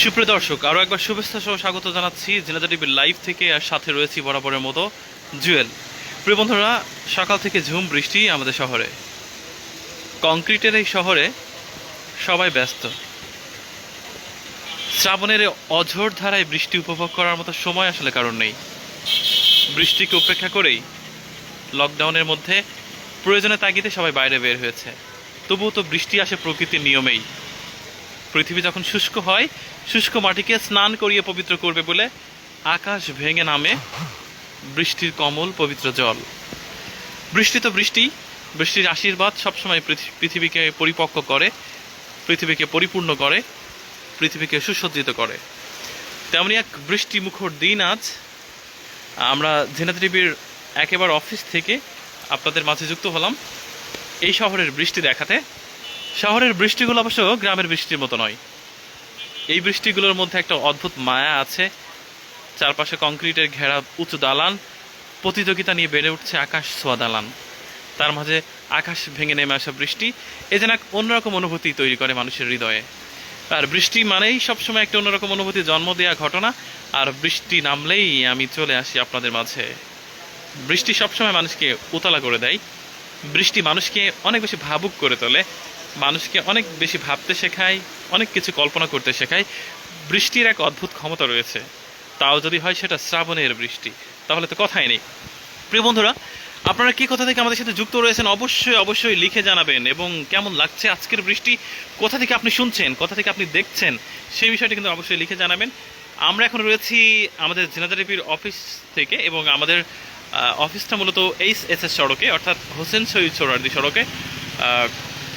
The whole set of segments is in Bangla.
সুপ্রিয় দর্শক, আরও একবার শুভেচ্ছা সহ স্বাগত জানাচ্ছি জেনাদা টিভির লাইভ থেকে। আর সাথে রয়েছি বরাবরের মতো জুয়েল। প্রিয় বন্ধুরা, সকাল থেকে ঝুম বৃষ্টি আমাদের শহরে। কংক্রিটের এই শহরে সবাই ব্যস্ত। শ্রাবণের অঝোর ধারায় বৃষ্টি উপভোগ করার মতো সময় আসলে কারণ নেই। বৃষ্টিকে উপেক্ষা করেই লকডাউনের মধ্যে প্রয়োজনে তাগিদে সবাই বাইরে বের হয়েছে। তবুও তো বৃষ্টি আসে প্রকৃতির নিয়মেই। পৃথিবী যখন শুষ্ক হয়, শুষ্ক মাটিকে স্নান করিয়ে পবিত্র করবে বলে আকাশ ভেঙে নামে বৃষ্টির কমল পবিত্র জল। বৃষ্টি তো বৃষ্টি, বৃষ্টির আশীর্বাদ সবসময় পৃথিবীকে পরিপক্ক করে, পৃথিবীকে পরিপূর্ণ করে, পৃথিবীকে সুসজ্জিত করে। তেমনি এক বৃষ্টি মুখর দিন আজ। আমরা জেনাদা টিভির একেবারে অফিস থেকে আপনাদের মাঝে যুক্ত হলাম এই শহরের বৃষ্টি দেখাতে। শহরের বৃষ্টিগুলো অবশ্য গ্রামের বৃষ্টির মতো নয়। এই বৃষ্টিগুলোর মধ্যে একটা অদ্ভুত মায়া আছে। চারপাশে কংক্রিটের ঘেরা উঁচু দালান, প্রতিযোগিতা নিয়ে বেড়ে উঠছে আকাশ ছোঁয়া দালান। তার মাঝে আকাশ ভেঙে নেমে আসা বৃষ্টি এ যেন এক অন্যরকম অনুভূতি তৈরি করে মানুষের হৃদয়ে। আর বৃষ্টি মানেই সবসময় একটা অন্যরকম অনুভূতি জন্ম দেওয়া ঘটনা। আর বৃষ্টি নামলেই আমি চলে আসি আপনাদের মাঝে। বৃষ্টি সবসময় মানুষকে উতলা করে দেয়। বৃষ্টি মানুষকে অনেক বেশি ভাবুক করে তোলে, মানুষকে অনেক বেশি ভাবতে শেখায়, অনেক কিছু কল্পনা করতে শেখায়। বৃষ্টির এক অদ্ভুত ক্ষমতা রয়েছে, তাও যদি হয় সেটা শ্রাবণের বৃষ্টি, তাহলে তো কথাই নেই। প্রিয় বন্ধুরা, আপনারা কি কোথা থেকে আমাদের সাথে যুক্ত রয়েছেন অবশ্যই অবশ্যই লিখে জানাবেন। এবং কেমন লাগছে আজকের বৃষ্টি, কোথা থেকে আপনি শুনছেন, কোথা থেকে আপনি দেখছেন, সেই বিষয়টি কিন্তু অবশ্যই লিখে জানাবেন। আমরা এখন রয়েছি আমাদের জেনাদা টিভির অফিস থেকে, এবং আমাদের অফিসটা মূলত এইচএসএস সড়কে, অর্থাৎ হোসেন শহীদ সোহরাওয়ার্দী সড়কে।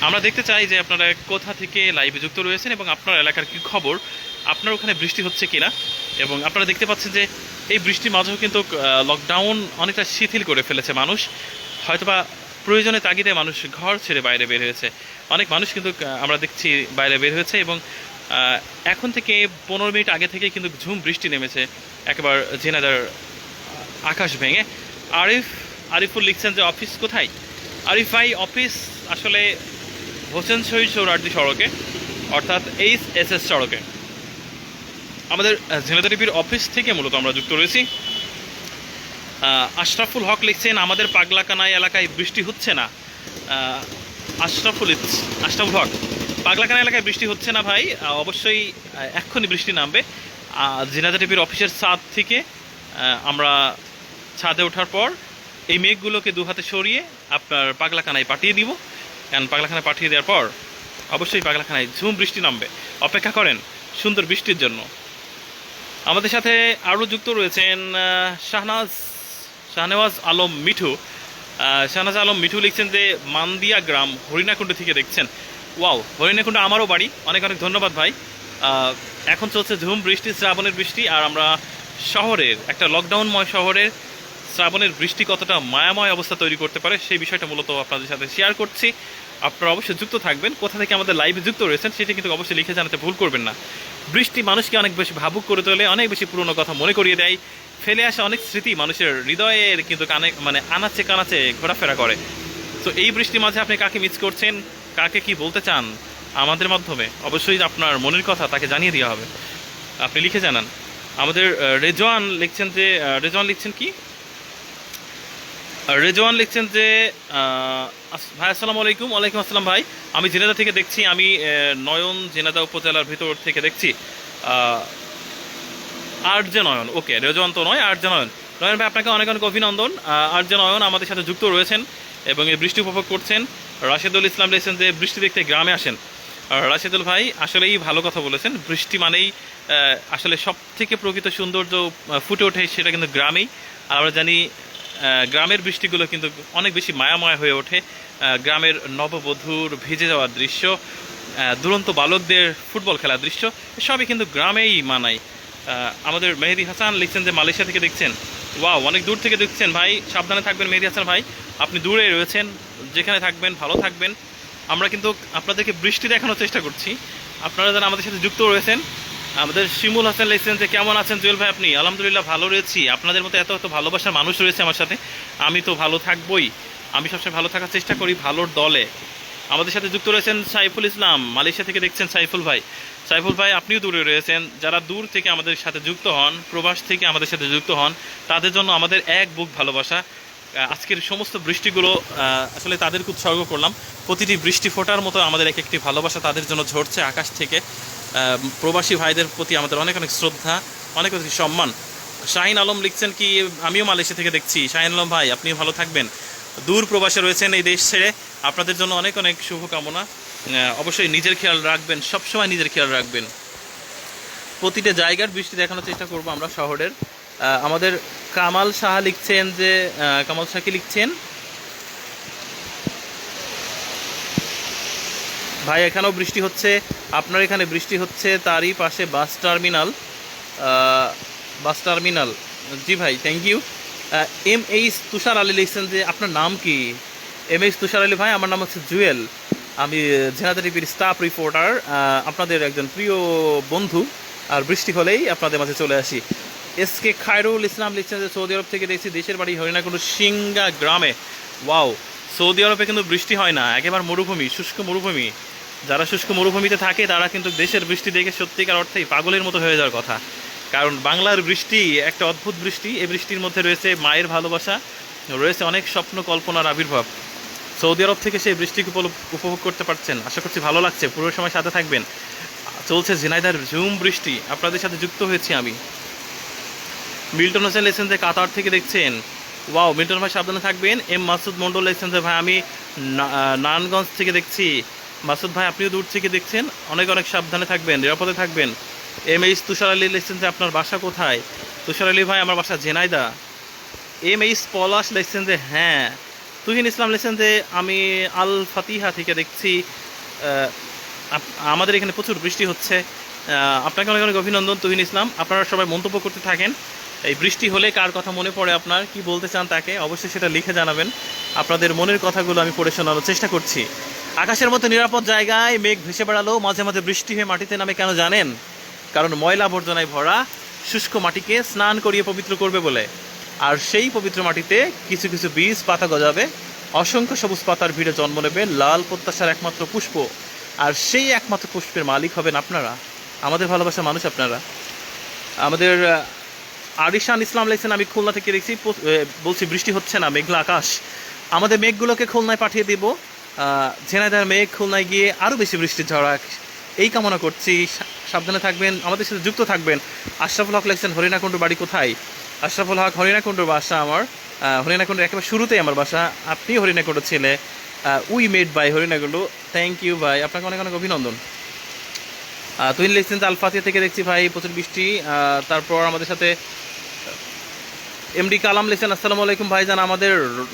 আমরা দেখতে চাই যে আপনারা কোথা থেকে লাইভে যুক্ত রয়েছেন এবং আপনার এলাকার কি খবর, আপনার ওখানে বৃষ্টি হচ্ছে কিনা। এবং আপনারা দেখতে পাচ্ছেন যে এই বৃষ্টির মাঝেও কিন্তু লকডাউন অনেকটা শিথিল করে ফেলেছে মানুষ। হয়তোবা প্রয়োজনে তাগিদে মানুষ ঘর ছেড়ে বাইরে বের হয়েছে। অনেক মানুষ কিন্তু আমরা দেখছি বাইরে বের হয়েছে, এবং এখন থেকে 15 মিনিট আগে থেকে কিন্তু ঝুম বৃষ্টি নেমেছে একেবারে জেনাদার আকাশ ভেঙে। আরিফুল লিখছেন যে অফিস কোথায়? আরিফ ভাই, অফিস আসলে হোসেন শহীদ সোহরাওয়ার্দী সড়কে, অর্থাৎ এইচএসএস সড়কে। আমাদের জেনাদা টিভির অফিস থেকে মূলত আমরা যুক্ত রয়েছি। আশরাফুল হক লিখছেন আমাদের পাগলাকানাই এলাকায় বৃষ্টি হচ্ছে না। আশরাফুল হক, পাগলাকানা এলাকায় বৃষ্টি হচ্ছে না ভাই। অবশ্যই এক্ষুনি বৃষ্টি নামবে। জেনাদা টিভির অফিসের ছাদ থেকে আমরা ছাদে ওঠার পর এই মেঘগুলোকে দু হাতে সরিয়ে আপনার পাগলাকানায় পাঠিয়ে দিব। কারণ পাগলাখানায় পাঠিয়ে দেওয়ার পর অবশ্যই পাগলাখানায় ঝুম বৃষ্টি নামবে। অপেক্ষা করেন সুন্দর বৃষ্টির জন্য। আমাদের সাথে আরও যুক্ত রয়েছেন শাহনেওয়াজ আলম মিঠু। শাহনাজ আলম মিঠু লিখছেন যে মান্দিয়া গ্রাম হরিণাকুণ্ড থেকে দেখছেন। ওয়াও, হরিণাকুণ্ড আমারও বাড়ি। অনেক অনেক ধন্যবাদ ভাই। এখন চলছে ঝুম বৃষ্টি, শ্রাবণের বৃষ্টি। আর আমরা শহরের একটা লকডাউনময় শহরের শ্রাবণের বৃষ্টি কতটা মায়াময় অবস্থা তৈরি করতে পারে সেই বিষয়টা মূলত আপনাদের সাথে শেয়ার করছি। আপনারা অবশ্যই যুক্ত থাকবেন। কোথা থেকে আমাদের লাইভে যুক্ত রয়েছেন সেটা কিন্তু অবশ্যই লিখে জানাতে ভুল করবেন না। বৃষ্টি মানুষকে অনেক বেশি ভাবুক করে তোলে, অনেক বেশি পুরনো কথা মনে করিয়ে দেয়, ফেলে আসা অনেক স্মৃতি মানুষের হৃদয়ের কিন্তু আনাচে কানাচে ঘোরাফেরা করে। তো এই বৃষ্টির মাঝে আপনি কাকে মিস করছেন, কাকে কি বলতে চান আমাদের মাধ্যমে, অবশ্যই আপনার মনের কথা তাকে জানিয়ে দেওয়া হবে। আপনি লিখে জানান। আমাদের রেজওয়ান লিখছেন যে রেজওয়ান লিখছেন যে ভাই আসসালামু আলাইকুম। ওয়ালাইকুম আসসালাম ভাই, আমি জেনাদা থেকে দেখছি। আমি নয়ন জেনাদা উপজেলার ভিতর থেকে দেখছি। আরজে নয়ন, ওকে, রেজওয়ান তো নয়, আরজে নয়ন। নয়ন ভাই, আপনাকে অনেক অনেক অভিনন্দন। আরজে নয়ন আমাদের সাথে যুক্ত রয়েছেন এবং এই বৃষ্টি উপভোগ করছেন। রাশেদুল ইসলাম লিখছেন যে বৃষ্টি দেখতে গ্রামে আসেন। রাশেদুল ভাই আসলেই ভালো কথা বলেছেন। বৃষ্টি মানেই আসলে সব থেকে প্রকৃত সৌন্দর্য ফুটে ওঠে সেটা কিন্তু গ্রামেই। আর আমরা জানি গ্রামের বৃষ্টিগুলো কিন্তু অনেক বেশি মায়াময় হয়ে ওঠে। গ্রামের নববধূর ভিজে যাওয়ার দৃশ্য, দুরন্ত বালকদের ফুটবল খেলার দৃশ্য, সবই কিন্তু গ্রামেই মানায়। আমাদের মেহেদি হাসান লিখছেন যে মালয়েশিয়া থেকে দেখছেন। ওয়াও, অনেক দূর থেকে দেখছেন ভাই। সাবধানে থাকবেন মেহেদি হাসান ভাই, আপনি দূরে রয়েছেন। যেখানে থাকবেন ভালো থাকবেন। আমরা কিন্তু আপনাদেরকে বৃষ্টি দেখানোর চেষ্টা করছি, আপনারা যারা আমাদের সাথে যুক্ত রয়েছেন। আমাদের শিমুল হাসান লিখছেন যে কেমন আছেন জুয়েল ভাই আপনি? আলহামদুলিল্লাহ ভালো রয়েছি। আপনাদের মতো এত এত ভালোবাসার মানুষ রয়েছে আমার সাথে, আমি তো ভালো থাকবই। আমি সবসময় ভালো থাকার চেষ্টা করি, ভালোর দলে। আমাদের সাথে যুক্ত রয়েছেন সাইফুল ইসলাম, মালয়েশিয়া থেকে দেখছেন সাইফুল ভাই। সাইফুল ভাই আপনিও দূরে রয়েছেন, যারা দূর থেকে আমাদের সাথে যুক্ত হন, প্রবাস থেকে আমাদের সাথে যুক্ত হন, তাদের জন্য আমাদের এক বুক ভালোবাসা। আজকের সমস্ত বৃষ্টিগুলো আসলে তাদেরকে উৎসর্গ করলাম। প্রতিটি বৃষ্টি ফোটার মতো আমাদের এক একটি ভালোবাসা তাদের জন্য ঝরছে আকাশ থেকে। প্রবাসী ভাইদের প্রতি আমাদের অনেক অনেক শ্রদ্ধা, অনেক অনেক সম্মান। শাহিন আলম লিখছেন কি, আমিও মালয়েশিয়া থেকে দেখছি। শাহিন আলম ভাই আপনিও ভালো থাকবেন, দূর প্রবাসে রয়েছেন এই দেশ ছেড়ে, আপনাদের জন্য অনেক অনেক শুভকামনা। অবশ্যই নিজের খেয়াল রাখবেন, সবসময় নিজের খেয়াল রাখবেন। প্রতিটা জায়গার বৃষ্টি দেখানোর চেষ্টা করব আমরা শহরের। আমাদের কামাল সাহা লিখছেন যে, কামাল শাহ কি লিখছেন ভাই, এখানেও বৃষ্টি হচ্ছে, আপনার এখানে বৃষ্টি হচ্ছে, তারই পাশে বাস টার্মিনাল। বাস টার্মিনাল, জি ভাই, থ্যাংক ইউ। এম এইচ তুষার আলী লিখছেন যে, আপনার নাম কি? এম এইচ তুষার আলী ভাই, আমার নাম হচ্ছে জুয়েল, আমি ঝিনাইদহ টিভির স্টাফ রিপোর্টার, আপনাদের একজন প্রিয় বন্ধু। আর বৃষ্টি হলেই আপনাদের মাঝে চলে আসি। এস কে খায়রুল ইসলাম লিখছেন যে, সৌদি আরব থেকে দেখছি, দেশের বাড়ি হরিণাকুণ্ড সিঙ্গা গ্রামে। ওয়াও, সৌদি আরবে কিন্তু বৃষ্টি হয় না, একেবারে মরুভূমি, শুষ্ক মরুভূমি। যারা শুষ্ক মরুভূমিতে থাকে তারা কিন্তু দেশের বৃষ্টি দেখে সত্যিকার অর্থেই পাগলের মতো হয়ে যাওয়ার কথা। কারণ বাংলার বৃষ্টি একটা অদ্ভুত বৃষ্টি। এই বৃষ্টির মধ্যে রয়েছে মায়ের ভালোবাসা, রয়েছে অনেক স্বপ্ন কল্পনার আবির্ভাব। সৌদি আরব থেকে সেই বৃষ্টিকে উপভোগ করতে পারছেন, আশা করছি ভালো লাগছে। পুরো সময় সাথে থাকবেন। চলছে ঝিনাইদহের ঝুম বৃষ্টি, আপনাদের সাথে যুক্ত হয়েছি আমি। মিল্টন হোসেন লেখছেন যে, কাতার থেকে দেখছেন। ওয়াও, মিল্টন ভাই সাবধানে থাকবেন। এম মাসুদ মন্ডল লেখছেন যে, ভাই আমি নারায়ণগঞ্জ থেকে দেখছি। মাসুদ ভাই আপনিও দূর থেকে দেখছেন, অনেক অনেক সাবধানে থাকবেন, নিরাপদে থাকবেন। এম এইচ তুষার আলী লিখছেন যে, আপনার বাসা কোথায়? তুষার আলী ভাই, আমার বাসা ঝিনাইদহ। এম এইচ পলাশ লিখছেন যে, হ্যাঁ। তুহিন ইসলাম লিখছেন যে, আমি আল ফাতিহা থেকে দেখছি, আমাদের এখানে প্রচুর বৃষ্টি হচ্ছে। আপনাকে অনেক অনেক অভিনন্দন তুহিন ইসলাম। আপনারা সবাই মন্তব্য করতে থাকেন। এই বৃষ্টি হলে কার কথা মনে পড়ে, আপনার কি বলতে চান তাকে অবশ্যই সেটা লিখে জানাবেন। আপনাদের মনের কথাগুলো আমি পড়ে শোনানোর চেষ্টা করছি। আকাশের মতো নিরাপদ জায়গায় মেঘ ভেসে বেড়ালেও মাঝে মাঝে বৃষ্টি হয়ে মাটিতে নামে, কেন জানেন? কারণ ময়লা আবর্জনায় ভরা শুষ্ক মাটিকে স্নান করিয়ে পবিত্র করবে বলে। আর সেই পবিত্র মাটিতে কিছু কিছু বীজ পাতা গজাবে, অসংখ্য সবুজ পাতার ভিড়ে জন্ম নেবে লাল প্রত্যাশার একমাত্র পুষ্প। আর সেই একমাত্র পুষ্পের মালিক হবেন আপনারা, আমাদের ভালোবাসার মানুষ আপনারা। আমাদের আরিশান ইসলাম লিখছেন, আমি খুলনা থেকে দেখছি, বলছি বৃষ্টি হচ্ছে না, মেঘলা আকাশ। আমাদের মেঘগুলোকে খুলনায় পাঠিয়ে দিব, ঝিনাইদহের মেঘ খুলনায় গিয়ে আরও বেশি বৃষ্টি ঝরাক, এই কামনা করছি। সাবধানে থাকবেন, আমাদের সাথে যুক্ত থাকবেন। আশরাফুল হক লিখছেন, হরিণাকুণ্ডুর বাড়ি কোথায়? আশরাফুল হক, হরিণাকুণ্ডুর বাসা আমার, হরিণাকুণ্ডুর একেবারে শুরুতেই আমার বাসা। আপনি হরিণাকুণ্ডুর ছেলে, we made by Harinakunda. Thank you ভাই, আপনাকে অনেক অনেক অভিনন্দন। তুহিন লিখছেন যে, আল ফাতিহা থেকে দেখছি ভাই, প্রচুর বৃষ্টি। তারপর আমাদের সাথে এমডি কালাম লিখছেন, আসসালামু আলাইকুম ভাইজান, আমাদের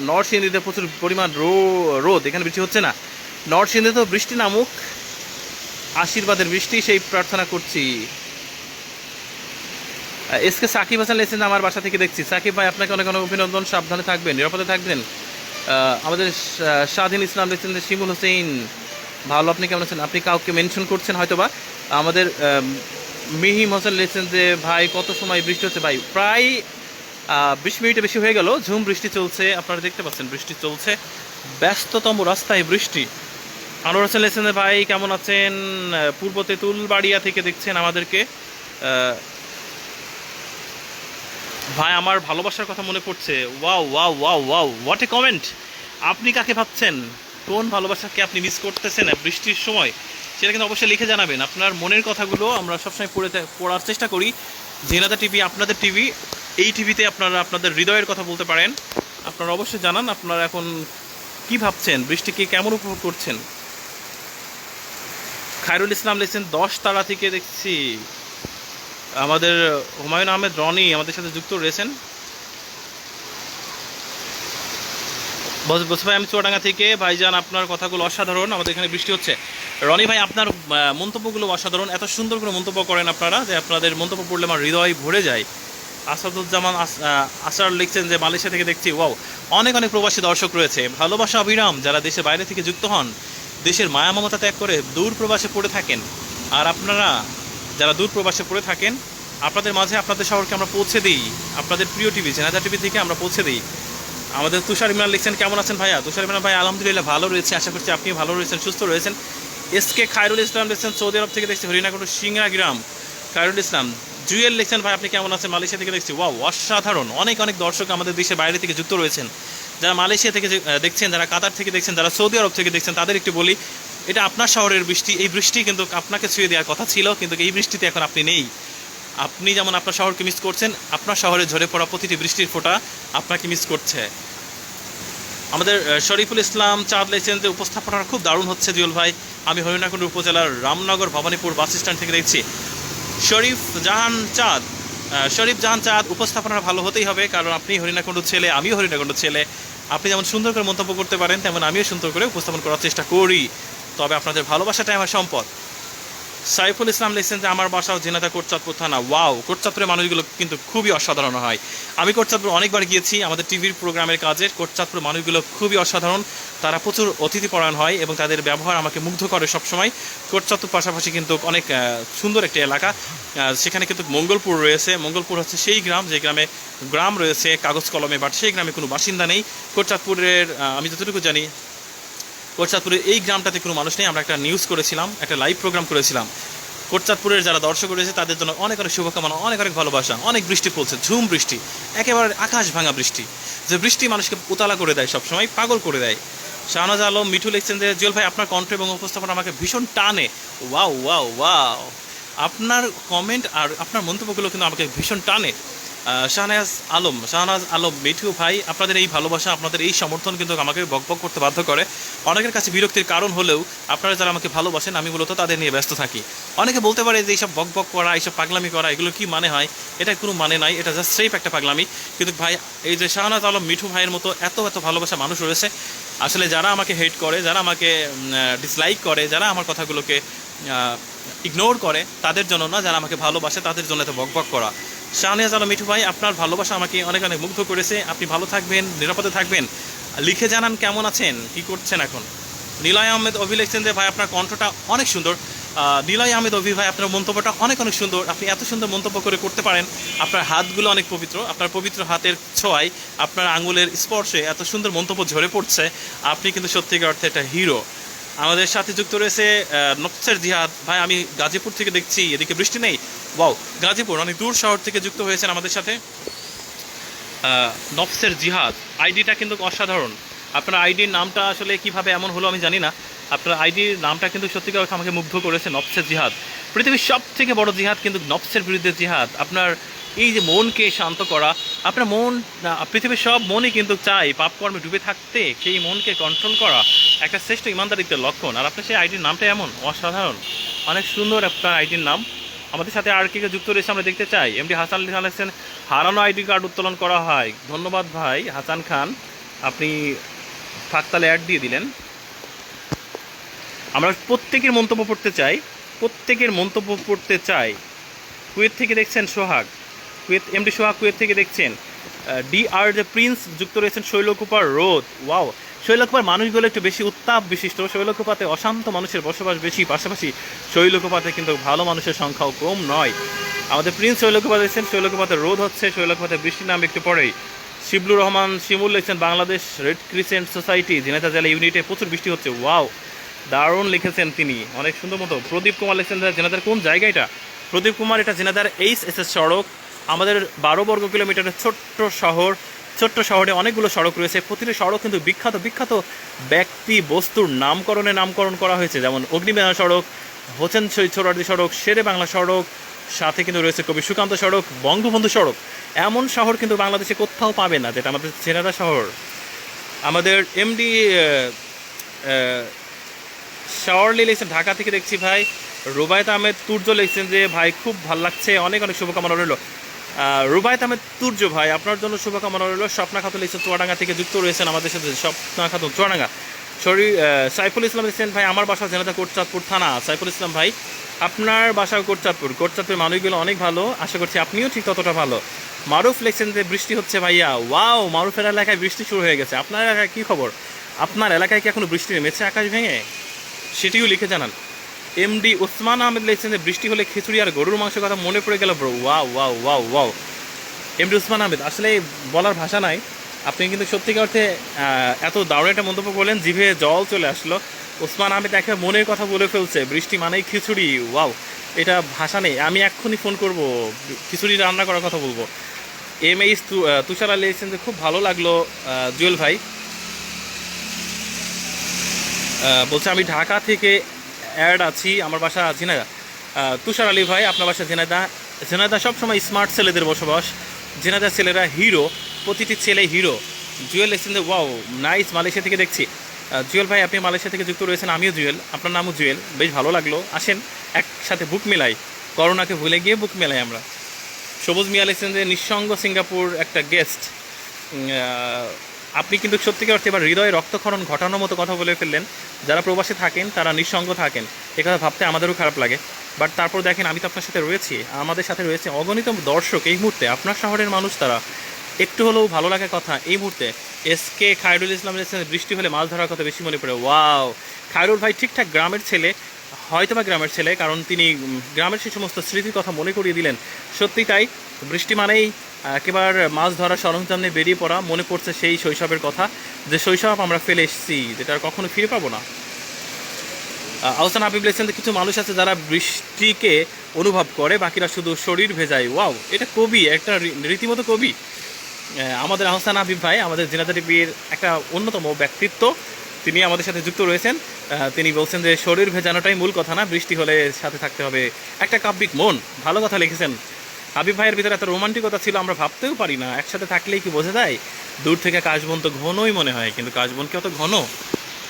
নরসিংদীতে প্রচুর পরিমাণ রোদ, এখানে বৃষ্টি হচ্ছে না। নরসিংদীতে তো বৃষ্টি নামুক, আশীর্বাদের বৃষ্টি, সেই প্রার্থনা করছি। এসকে সাকিব হাসান লিখছেন, আমার বাসা থেকে দেখছি। সাকিব ভাই আপনাকে অনেক অনেক অভিনন্দন, সাবধানে থাকবেন, নিরাপদে থাকবেন। আমাদের স্বাধীন ইসলাম লিখছেন যে, শিমুল হোসেন ভালো, আপনি কেমন আছেন? আপনি কাউকে মেনশন করছেন হয়তোবা। আমাদের মিহিম হোসেন লিখছেন যে, ভাই কত সময় বৃষ্টি হচ্ছে? ভাই প্রায় 20 মিনিটে বেশি হয়ে গেল, ঝুম বৃষ্টি চলছে, আপনারা দেখতে পাচ্ছেন বৃষ্টি চলছে, ব্যস্ততম রাস্তায় বৃষ্টি। আনোয়ার হোসেন লিখছেন যে, ভাই কেমন আছেন? পূর্ব তেঁতুলবাড়িয়া থেকে দেখছেন আমাদেরকে। ভাই আমার ভালোবাসার কথা মনে পড়ছে। Wow wow wow wow, what A comment! আপনি কাকে ভাবছেন? কোন ভালোবাসাকে আপনি মিস করতেছেন বৃষ্টির সময়? সেটা কিন্তু অবশ্যই লিখে জানাবেন। আপনার মনের কথাগুলো আমরা সবসময় পড়ার চেষ্টা করি। ঝিনাইদহ টিভি আপনাদের টিভি, এই টিভিতে আপনারা আপনাদের হৃদয়ের কথা বলতে পারেন। আপনারা অবশ্যই জানান আপনারা এখন কি ভাবছেন, বৃষ্টিকে কেমন উপভোগ করছেন। খায়রুল ইসলাম লিখছেন, 10 তারা থেকে দেখছি। আমাদের হুমায়ুন আহমেদ রনি আমাদের সাথে যুক্ত রয়েছেন। বস ভাই, আমি চুয়াডাঙ্গা থেকে। ভাইজান আপনার কথাগুলো অসাধারণ, আমাদের এখানে বৃষ্টি হচ্ছে। রনি ভাই আপনার মন্তব্যগুলো অসাধারণ, এত সুন্দর করে মন্তব্য করেন আপনারা যে আপনাদের মন্তব্য পড়লে আমার হৃদয় ভরে যায়। আসাদুজ্জামান আসার লিখছেন যে, মালয়েশিয়া থেকে দেখছি। ওয়াও, অনেক অনেক প্রবাসী দর্শক রয়েছে, ভালোবাসা অবিরাম, যারা দেশের বাইরে থেকে যুক্ত হন, দেশের মায়া মমতা ত্যাগ করে দূর প্রবাসে পড়ে থাকেন। আর আপনারা যারা দূর প্রবাসে পড়ে থাকেন, আপনাদের মাঝে আপনাদের শহরকে আমরা পৌঁছে দিই, আপনাদের প্রিয় টিভি ঝিনাইদহ টিভি থেকে আমরা পৌঁছে দিই। আমাদের তুষার ইমরান লিখছেন কেমন আছেন ভাইয়া? তুষার ইমরান ভাই আলহামদুলিল্লাহ ভালো রয়েছে, আশা করছি আপনি ভালো রয়েছেন, সুস্থ রয়েছেন। এসকে খায়রুল ইসলাম লিখছেন সৌদি আরব থেকে দেখছি, হরিণাকুণ্ড সিংড়া গ্রাম। খায়রুল ইসলাম জুয়েল লিখছেন ভাই আপনি কেমন আছেন? মালয়েশিয়া থেকে দেখছি। ওয়াও, অসাধারণ। অনেক অনেক দর্শক আমাদের দেশের বাইরে থেকে যুক্ত রয়েছেন, যারা মালয়েশিয়া থেকে দেখছেন, যারা কাতার থেকে দেখছেন, যারা সৌদি আরব থেকে দেখছেন, তাদের একটু বলি, এটা আপনার শহরের বৃষ্টি। এই বৃষ্টি কিন্তু আপনাকে ছুঁয়ে দেওয়ার কথা ছিল, কিন্তু এই বৃষ্টিতে এখন আপনি নেই। আপনি যেমন আপনার শহরকে মিস করছেন, আপনার শহরে ঝরে পড়া প্রতিটি বৃষ্টির ফোঁটা আপনাকে মিস করছে। আমাদের শরীফুল ইসলাম চাঁদ লিখছেন যে উপস্থাপনাটা খুব দারুণ হচ্ছে জুয়েল ভাই, আমি হরিণাকুণ্ড উপজেলার রামনগর ভবানীপুর বাস স্ট্যান্ড থেকে দেখছি। শরীফ জাহান চাঁদ, উপস্থাপনা ভালো হতেই হবে, কারণ আপনি হরিণাকুণ্ড ছেলে, আমিও হরিণাকুণ্ড ছেলে। আপনি যেমন সুন্দর করে মন্তব্য করতে পারেন, তেমন আমিও সুন্দর করে উপস্থাপন করার চেষ্টা করি। তবে আপনাদের ভালোবাসাটাই আমার সম্পদ। সাইফুল ইসলাম লিখছেন যে আমার বাসাও ঝিনাইদহ কোটচাঁদপুর থানা। ওয়াও, কোটচাঁদপুরের মানুষগুলো কিন্তু খুবই অসাধারণ হয়। আমি কোটচাঁদপুর অনেকবার গিয়েছি আমাদের টিভির প্রোগ্রামের কাজে। কোটচাঁদপুরের মানুষগুলো খুবই অসাধারণ, তারা প্রচুর অতিথিপরায়ণ হয় এবং তাদের ব্যবহার আমাকে মুগ্ধ করে সবসময়। কোটচাঁদপুর পাশাপাশি কিন্তু অনেক সুন্দর একটি এলাকা, সেখানে কিন্তু মঙ্গলপুর রয়েছে। মঙ্গলপুর হচ্ছে সেই গ্রাম যে গ্রামে গ্রাম রয়েছে কাগজ কলমে, বাট সেই গ্রামে কোনো বাসিন্দা নেই। কোটচাঁদপুরের আমি যতটুকু জানি, কোটচাঁদপুরের এই গ্রামটাতে কোনো মানুষ নেই। আমরা একটা নিউজ করেছিলাম, একটা লাইভ প্রোগ্রাম করেছিলাম। কোটচাঁদপুরের যারা দর্শক রয়েছে তাদের জন্য অনেক অনেক শুভকামনা, অনেক অনেক ভালোবাসা। অনেক বৃষ্টি পড়ছে, ঝুম বৃষ্টি, একেবারে আকাশ ভাঙা বৃষ্টি, যে বৃষ্টি মানুষকে উতালা করে দেয়, সবসময় পাগল করে দেয়। শাহনাজ আলম মিঠু লিখছেন যে জুয়েল ভাই আপনার কণ্ঠ এবং উপস্থাপনা আমাকে ভীষণ টানে। ওয়াও ওয়াও ওয়াও, আপনার কমেন্ট আর আপনার মন্তব্যগুলো কিন্তু আমাকে ভীষণ টানে। শাহনাজ আলম মিঠু ভাই, আপনাদের এই ভালোবাসা, আপনাদের এই সমর্থন কিন্তু আমাকে বকবক করতে বাধ্য করে। অনেকের কাছে বিরক্তির কারণ হলেও আপনারা যারা আমাকে ভালোবাসেন, আমি মূলত তাদের নিয়ে ব্যস্ত থাকি। অনেকে বলতে পারে যে এইসব বকবক করা, এইসব পাগলামি করা, এগুলো কি মানে হয়? এটা কোনো মানে নাই, এটা জাস্ট সেফ একটা পাগলামি। কিন্তু ভাই, এই যে শাহনাজ আলম মিঠু ভাইয়ের মতো এত এত ভালোবাসা মানুষ রয়েছে, আসলে যারা আমাকে হেট করে, যারা আমাকে ডিসলাইক করে, যারা আমার কথাগুলোকে ইগনোর করে, তাদের জন্য না, যারা আমাকে ভালোবাসে তাদের জন্য এত বকবক করা। শাহনাজ আলম মিঠু ভাই, আপনার ভালোবাসা আমাকে অনেক অনেক মুগ্ধ করেছে। আপনি ভালো থাকবেন, নিরাপদে থাকবেন। লিখে জানান কেমন আছেন, কি করছেন এখন। নিলয় আহমেদ অভি লিখছেন যে ভাই আপনার কণ্ঠটা অনেক সুন্দর। নিলয় আহমেদ অভি ভাই, আপনার মন্তব্যটা অনেক অনেক সুন্দর। আপনি এত সুন্দর মন্তব্য করতে পারেন। আপনার হাতগুলো অনেক পবিত্র, আপনার পবিত্র হাতের ছোঁয়ায়, আপনার আঙুলের স্পর্শে এত সুন্দর মন্তব্য ঝরে পড়ছে। আপনি কিন্তু সত্যিকার অর্থে একটা হিরো। আমাদের সাথে যুক্ত রয়েছে নফসের জিহাদ ভাই, আমি গাজীপুর থেকে দেখছি, এদিকে বৃষ্টি নেই। ওয়াও, গাজীপুর অনেক দূর শহর থেকে যুক্ত হয়েছেন আমাদের সাথে। নফসের জিহাদ আইডিটা কিন্তু অসাধারণ। আপনার আইডির নামটা আসলে কিভাবে এমন হলো আমি জানি না। আপনার আইডির নামটা কিন্তু সত্যিকার আমাকে মুগ্ধ করেছে। নফসের জিহাদ, পৃথিবীর সব থেকে বড় জিহাদ কিন্তু নফসের বিরুদ্ধে জিহাদ। আপনার এই যে মনকে শান্ত করা, আপনার মন, পৃথিবীর সব মনই কিন্তু চাই পাপকর্মে ডুবে থাকতে, সেই মনকে কন্ট্রোল করা একটা শ্রেষ্ঠ ইমানদারিত্বের লক্ষণ। আর আপনার সেই আইডির নামটা এমন অসাধারণ, অনেক সুন্দর আপনার আইডির নাম। আমাদের সাথে আর কে যুক্ত রয়েছে আমরা দেখতে চাই। এমডি হাসান খান লিখছেন হারানো আইডি কার্ড উত্তোলন করা হয়। ধন্যবাদ ভাই হাসান খান, আপনি ফাঁকতালে অ্যাড দিয়ে দিলেন। আমরা প্রত্যেকের মন্তব্য পড়তে চাই। কুয়েত থেকে দেখছেন সোহাগ, কুয়েত এমডি সোহাগ কুয়েত থেকে দেখছেন। ডিআর দ্য প্রিন্স যুক্ত রয়েছেন শৈলকুপার রোদ। ওয়াও, শৈলকুপার মানুষগুলো একটু বেশি উত্তাপ বিশিষ্ট। শৈলকুপাতে অশান্ত মানুষের বসবাস বেশি, পাশাপাশি শৈলকুপাতে কিন্তু ভালো মানুষের সংখ্যাও কম নয়। আমাদের প্রিন্স শৈলকুপা দেখছেন, শৈলকুপাতে রোদ হচ্ছে, শৈলকুপাতে বৃষ্টির নাম একটু পরেই। শিবলুর রহমান শিমুল লিখছেন Bangladesh red crescent society Jhenaidah জেলা ইউনিটে প্রচুর বৃষ্টি হচ্ছে। ওয়াও, দারুণ লিখেছেন তিনি, অনেক সুন্দর মতো। প্রদীপ কুমার লিখছেন ঝিনাইদহের কোন জায়গা এটা? প্রদীপ কুমার, এটা ঝিনাইদহের এইচএসএস সড়ক। আমাদের 12 বর্গ কিলোমিটারের ছোট্ট শহরে অনেকগুলো সড়ক রয়েছে। প্রতিটি সড়ক কিন্তু বিখ্যাত ব্যক্তি বস্তুর নামকরণ করা হয়েছে, যেমন অগ্নিমেলা সড়ক, হোসেন শহীদ সোহরাওয়ার্দী সড়ক, শেরে বাংলা সড়ক, সাথে কিন্তু রয়েছে কবি সুকান্ত সড়ক, বঙ্গবন্ধু সড়ক। এমন শহর কিন্তু বাংলাদেশে কোথাও পাবে না, যেটা আমাদের ঝিনাইদহ শহর। আমাদের এমডি শাওয়ারলি লিখছেন ঢাকা থেকে দেখছি ভাই। রুবায়েত আহমেদ তুর্য লিখছেন যে ভাই খুব ভালো লাগছে, অনেক অনেক শুভকামনা রইল। রুবায়েত আহমেদ তুর্য ভাই, আপনার জন্য শুভকামনা রইল। স্বপ্না খাতুন লিখছেন চুয়াডাঙ্গা থেকে যুক্ত রয়েছেন আমাদের সাথে। স্বপ্না খাতুন চুয়াডাঙ্গা। সাইফুল ইসলাম লিখছেন ভাই আমার বাসা ঝিনাইদহ কোটচাঁদপুর থানা। সাইফুল ইসলাম ভাই, আপনার বাসা কোটচাঁদপুর মানুষগুলো অনেক ভালো, আশা করছি আপনিও ঠিক ততটা ভালো। মারুফ লিখছেন যে বৃষ্টি হচ্ছে ভাইয়া। ওয়াও, মারুফের এলাকায় বৃষ্টি শুরু হয়ে গেছে। আপনার এলাকায় কী খবর? আপনার এলাকায় কি এখনো বৃষ্টি নেমেছে আকাশ ভেঙে? সেটিও লিখে জানান। এমডি ওসমান আহমেদ লিখছেন যে বৃষ্টি হলে খিচুড়ি আর গরুর মাংসের কথা মনে পড়ে গেল bro. Wow wow wow wow. MD Osman Ahmed, আসলে বলার ভাষা নাই। আপনি কিন্তু সত্যিকার অর্থে এত দারুণ একটা মন্তব্য করলেন, জিভে জল চলে আসলো। ওসমান আহমেদ একে মনের কথা বলে ফেলছে, বৃষ্টি মানেই খিচুড়ি। ওয়াও, এটা ভাষা নেই। আমি এক্ষুনি ফোন করব, খিচুড়ি রান্না করার কথা বলবো। এইচ তুষার আলী লিখছেন যে খুব ভালো লাগলো জুয়েল ভাই। বলছে আমি ঢাকা থেকে অ্যাড আছি, আমার বাসা ঝিনাইদা। তুষার আলী ভাই, আপনার বাসা ঝিনাইদা। ঝিনাইদা সবসময় স্মার্ট ছেলেদের বসবাস, ঝিনাইদার ছেলেরা হিরো, প্রতিটি ছেলে হিরো। জুয়েল লিখছেন যে ওয়াও নাইস, মালয়েশিয়া থেকে দেখছি। জুয়েল ভাই আপনি মালয়েশিয়া থেকে যুক্ত রয়েছেন, আমিও জুয়েল, আপনার নামও জুয়েল, বেশ ভালো লাগলো। আসেন একসাথে বুক মেলাই, করোনাকে ভুলে গিয়ে বুক মেলাই আমরা। সবুজ মিয়া লিখছেন যে নিঃসঙ্গ সিঙ্গাপুর একটা গেস্ট। আপনি কিন্তু সত্যিকার অর্থে এবার হৃদয়ে রক্তক্ষরণ ঘটানোর মতো কথা বলে ফেললেন। যারা প্রবাসে থাকেন তারা নিঃসঙ্গ থাকেন, এ কথা ভাবতে আমাদেরও খারাপ লাগে। বাট তারপর দেখেন আমি তো আপনার সাথে রয়েছি, আমাদের সাথে রয়েছে অগণিত দর্শক এই মুহূর্তে, আপনার শহরের মানুষ তারা। একটু হলেও ভালো লাগার কথা এই মুহূর্তে। এসকে খায়রুল ইসলাম লিখছেন বৃষ্টি হলে মাছ ধরার কথা বেশি মনে পড়ে। ওয়াও, খায়রুল ভাই ঠিকঠাক গ্রামের ছেলে, হয়তো বা গ্রামের ছেলে, কারণ তিনি গ্রামের সেই সমস্ত স্মৃতির কথা মনে করিয়ে দিলেন। সত্যি তাই, বৃষ্টি মানেই একেবারে মাছ ধরার সরঞ্জাম নিয়ে বেরিয়ে পড়া, মনে পড়ছে সেই শৈশবের কথা, যে শৈশব আমরা ফেলে এসেছি, যেটা আর কখনো ফিরে পাবো না। আহসান হাবিব লিখছেন কিছু মানুষ আছে যারা বৃষ্টিকে অনুভব করে, বাকিরা শুধু শরীর ভেজায়। ওয়াও, এটা কবি, একটা রীতিমতো কবি আমাদের আহসান হাবিব ভাই, আমাদের ঝিনাইদহ টিভির একটা অন্যতম ব্যক্তিত্ব, তিনি আমাদের সাথে যুক্ত রয়েছেন। তিনি বলছেন যে শরীর ভেজানোটাই মূল কথা না, বৃষ্টি হলে সাথে থাকতে হবে একটা কাব্যিক মন। ভালো কথা লিখেছেন হাবিব ভাইয়ের ভিতরে, এত রোমান্টিকতা ছিল আমরা ভাবতেও পারি না। একসাথে থাকলেই কি বোঝা যায়? দূর থেকে কাশবন তো ঘনই মনে হয়, কিন্তু কাশবন কি অত ঘন?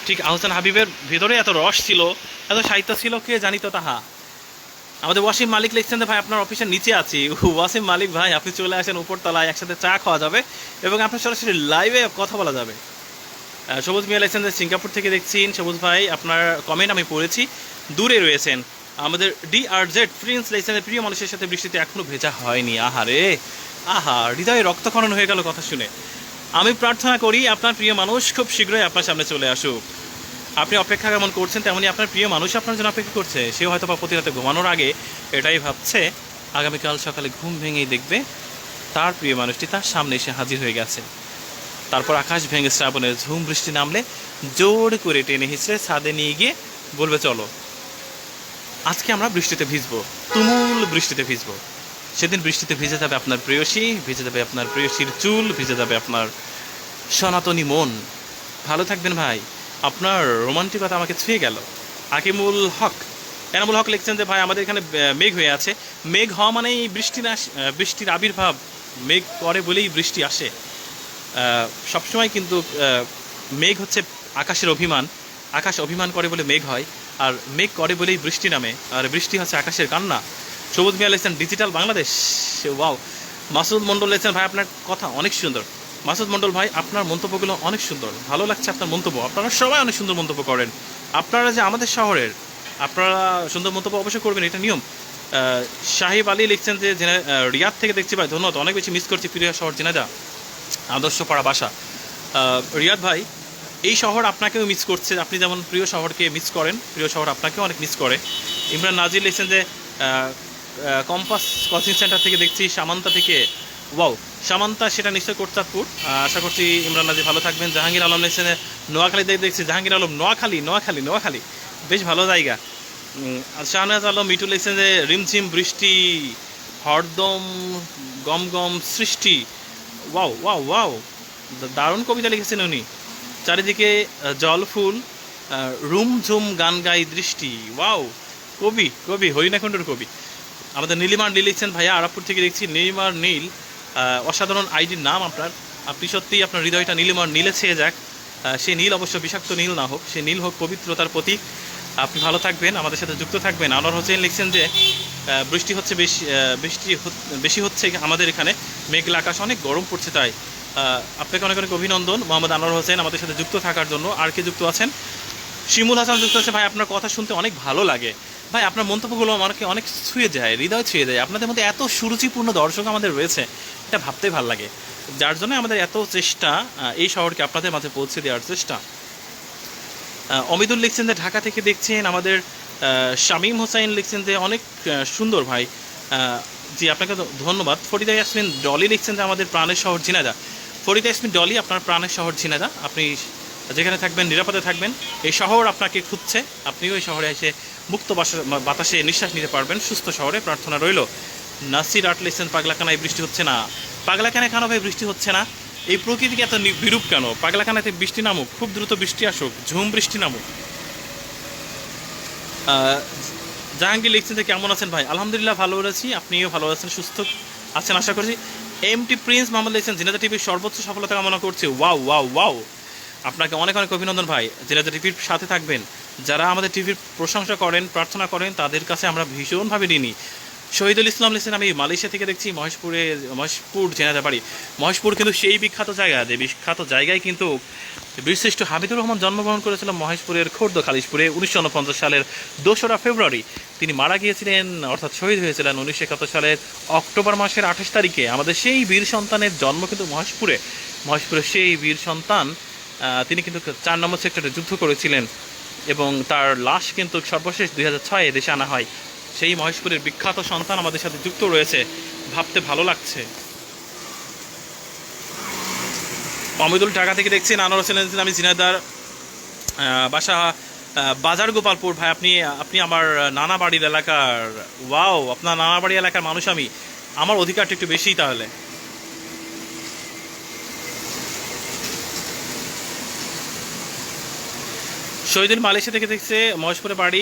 ঠিক আহসান হাবিবের ভিতরে এত রস ছিল, এত সাহিত্য ছিল, কে জানিত তাহা। আমাদের ওয়াসিম মালিক লিখছেন যে ভাই আপনার অফিসের নিচে আছি। ওয়াসিম মালিক ভাই আপনি চলে আসেন উপরতলায়, একসাথে চা খাওয়া যাবে এবং আপনার সরাসরি লাইভে কথা বলা যাবে। সবুজ মিয়া লিখছেন যে সিঙ্গাপুর থেকে দেখছেন। সবুজ ভাই আপনার কমেন্ট আমি পড়েছি, দূরে রয়েছেন। আমাদের DRZ প্রিন্স লিখছেন প্রিয় মানুষের সাথে বৃষ্টিতে এখনও ভেজা হয়নি। আহারে, আহা, হৃদয়ে রক্তক্ষরণ হয়ে গেল কথা শুনে। আমি প্রার্থনা করি আপনার প্রিয় মানুষ খুব শীঘ্রই আপনার সামনে চলে আসুক। আপনি অপেক্ষা কেমন করছেন, তেমনি আপনার প্রিয় মানুষ আপনার জন্য অপেক্ষা করছে। সেও হয়তো বা প্রতি রাতে ঘুমানোর আগে এটাই ভাবছে, আগামীকাল সকালে ঘুম ভেঙেই দেখবে তার প্রিয় মানুষটি তার সামনে এসে হাজির হয়ে গেছে। তারপর আকাশ ভেঙে শ্রাবণের ঝুম বৃষ্টি নামলে জোর করে টেনে হিঁচড়ে ছাদে নিয়ে গিয়ে বলবে চলো আজকে আমরা বৃষ্টিতে ভিজবো, তুমুল বৃষ্টিতে ভিজবো। সেদিন বৃষ্টিতে ভিজে যাবে আপনার প্রেয়সী, ভিজে যাবে আপনার প্রেয়সীর চুল, ভিজে যাবে আপনার সনাতনী মন। ভালো থাকবেন ভাই, আপনার রোমান্টিকতা আমাকে ছুঁয়ে গেল। এনামুল হক লিখছেন যে ভাই আমাদের এখানে মেঘ হয়ে আছে। মেঘ হওয়া মানেই বৃষ্টি না, বৃষ্টির আবির্ভাব। মেঘ করে বলেই বৃষ্টি আসে। সবসময় কিন্তু মেঘ হচ্ছে আকাশের অভিমান, আকাশ অভিমান করে বলে মেঘ হয়, আর মেঘ করে বলেই বৃষ্টি নামে, আর বৃষ্টি হচ্ছে আকাশের কান্না। সবুজ মিয়া লিখছেন ডিজিটাল বাংলাদেশ। ওয়াও। মাসুদ মণ্ডল লিখছেন ভাই আপনার কথা অনেক সুন্দর। মাসুদ মণ্ডল ভাই আপনার মন্তব্যগুলো অনেক সুন্দর, ভালো লাগছে আপনার মন্তব্য। আপনারা সবাই অনেক সুন্দর মন্তব্য করেন। আপনারা যে আমাদের শহরের, আপনারা সুন্দর মন্তব্য অবশ্যই করবেন, এটা নিয়ম। সাহিব আলী লিখছেন যে রিয়াদ থেকে দেখছি ভাই, ধন্যবাদ, অনেক বেশি মিস করছি প্রিয় শহর ঝিনাইদহ, আদর্শ পাড়া বাসা। রিয়াদ ভাই এই শহর আপনাকেও মিস করছে, আপনি যেমন প্রিয় শহরকে মিস করেন, প্রিয় শহর আপনাকেও অনেক মিস করে। ইমরান নাজির লিখছেন যে কম্পাস কোচিং সেন্টার থেকে দেখছি, সামান্তা থেকে। ওয়াও, সামান্তা সেটা নিশ্চয় কোটচাঁদপুর। আশা করছি ইমরান নাজির ভালো থাকবেন। জাহাঙ্গীর আলম লিখছেন নোয়াখালী থেকে দেখছি। জাহাঙ্গীর আলম নোয়াখালী বেশ ভালো জায়গা। শাহনাজ আলম মিটু লিখছেন যে রিমঝিম বৃষ্টি, হরদম গম গম সৃষ্টি। ওয়াও ওয়াও ওয়াও, দারুণ কবিতা লিখেছেন উনি। চারিদিকে জল ফুল, রুমঝুম গান গাই দৃষ্টি। ওয়াও, কবি হরিণাকুণ্ডুর কবি। আমাদের নীলিমার নীল লিখছেন ভাইয়া আরাপুর থেকে দেখছি। নীলিমার নীল, অসাধারণ আইডির নাম আপনার। আপনি সত্যিই আপনার হৃদয়টা নীলিমার নীলে ছেয়ে যাক। সে নীল অবশ্য বিষাক্ত নীল না হোক, সে নীল হোক পবিত্রতার প্রতীক। আপনি ভালো থাকবেন, আমাদের সাথে যুক্ত থাকবেন। আনোয়ার হোসেন লিখছেন যে বৃষ্টি বেশি হচ্ছে আমাদের এখানে, মেঘলা আকাশ, অনেক গরম পড়ছে, তাই আপনাকে অনেক অভিনন্দন মোহাম্মদ আনোয়ার হোসেন আমাদের সাথে যুক্ত থাকার জন্য। আর কে যুক্ত আছেন? শিমুল হাসান যুক্ত আছে। ভাই আপনার কথা শুনতে অনেক ভালো লাগে ভাই, আপনার মন্তব্যগুলো আমাকে অনেক ছুঁয়ে যায়, হৃদয় ছুঁয়ে যায়। আপনাদের মধ্যে এত সুরুচিপূর্ণ দর্শক আমাদের রয়েছে, এটা ভাবতেই ভালো লাগে, যার জন্য আমাদের এত চেষ্টা এই শহরকে আপনাদের মাঝে পৌঁছে দেওয়ার চেষ্টা। অমিদুল লিখছেন যে ঢাকা থেকে দেখছেন। আমাদের শামীম হোসাইন লিখছেন যে অনেক সুন্দর ভাই। জি আপনাকে ধন্যবাদ। ফরিদা ইয়াসমিন ডলি লিখছেন যে আমাদের প্রাণের শহর ঝিনাইদহ। ফরিদা ইয়াসমিন ডলি, আপনার প্রাণের শহর ঝিনাইদহ, আপনি যেখানে থাকবেন নিরাপদে থাকবেন। এই শহর আপনাকে খুঁজছে, আপনিও এই শহরে এসে মুক্ত বাতাসে নিঃশ্বাস নিতে পারবেন সুস্থ শহরে। প্রার্থনা রইল। নাসির আর্ট লিখছেন পাগলাখানায় বৃষ্টি হচ্ছে না। পাগলাখানায় কেন ভাই বৃষ্টি হচ্ছে না? এই প্রকৃতিকে এত বিরূপ কেন? পাগলাখানাতে বৃষ্টি নামুক, খুব দ্রুত বৃষ্টি আসুক, ঝুম বৃষ্টি নামুক। জাহাঙ্গীর লিখছেন যে কেমন আছেন ভাই? আলহামদুলিল্লাহ ভালো আছি, আপনিও ভালো আছেন, সুস্থ আছেন আশা করছি। এমটি প্রিন্স মোহাম্মদ লিখছেন ঝিনাইদহ টিভির সর্বোচ্চ সফলতা কামনা করছি। ওয়াও ওয়াও ওয়াও, আপনাকে অনেক অনেক অভিনন্দন ভাই। ঝিনাইদহ টিভির সাথে থাকবেন। যারা আমাদের টিভির প্রশংসা করেন, প্রার্থনা করেন, তাদের কাছে আমরা ভীষণভাবে ঋণী। শহীদুল ইসলাম লিখছেন আমি মালয়েশিয়া থেকে দেখছি, মহেশপুর ঝিনাইদহ বাড়ি। মহেশপুর কিন্তু সেই বিখ্যাত জায়গা, যে বিখ্যাত জায়গায় কিন্তু বীরশ্রেষ্ঠ হামিদুর রহমান জন্মগ্রহণ করেছিলেন মহেশপুরের খোর্দ খালিশপুরে 1949 সালের 2রা ফেব্রুয়ারি। তিনি মারা গিয়েছিলেন, অর্থাৎ শহীদ হয়েছিলেন 1971 সালের অক্টোবর মাসের 28 তারিখে। আমাদের সেই বীর সন্তানের জন্ম কিন্তু মহেশপুরের সেই বীর সন্তান তিনি কিন্তু 4 নম্বর সেক্টরে যুদ্ধ করেছিলেন এবং তার লাশ কিন্তু সর্বশেষ 2006-এ দেশে আনা হয়। সেই মহেশপুরের বিখ্যাত সন্তান আমাদের সাথে যুক্ত রয়েছে, ভাবতে ভালো লাগছে। অমিদুল ঢাকা থেকে দেখছেন। আনোয়ার হোসেন আমি ঝিনাইদহ বাসা বাজার গোপালপুর। ভাই আপনি আমার নানা বাড়ির এলাকার। ওয়াও, আপনার নানা বাড়ি এলাকার মানুষ আমি, আমার অধিকারটা একটু বেশিই তাহলে। শহীদুল মালয়েশিয়া থেকে দেখছে, মহেশপুরে বাড়ি।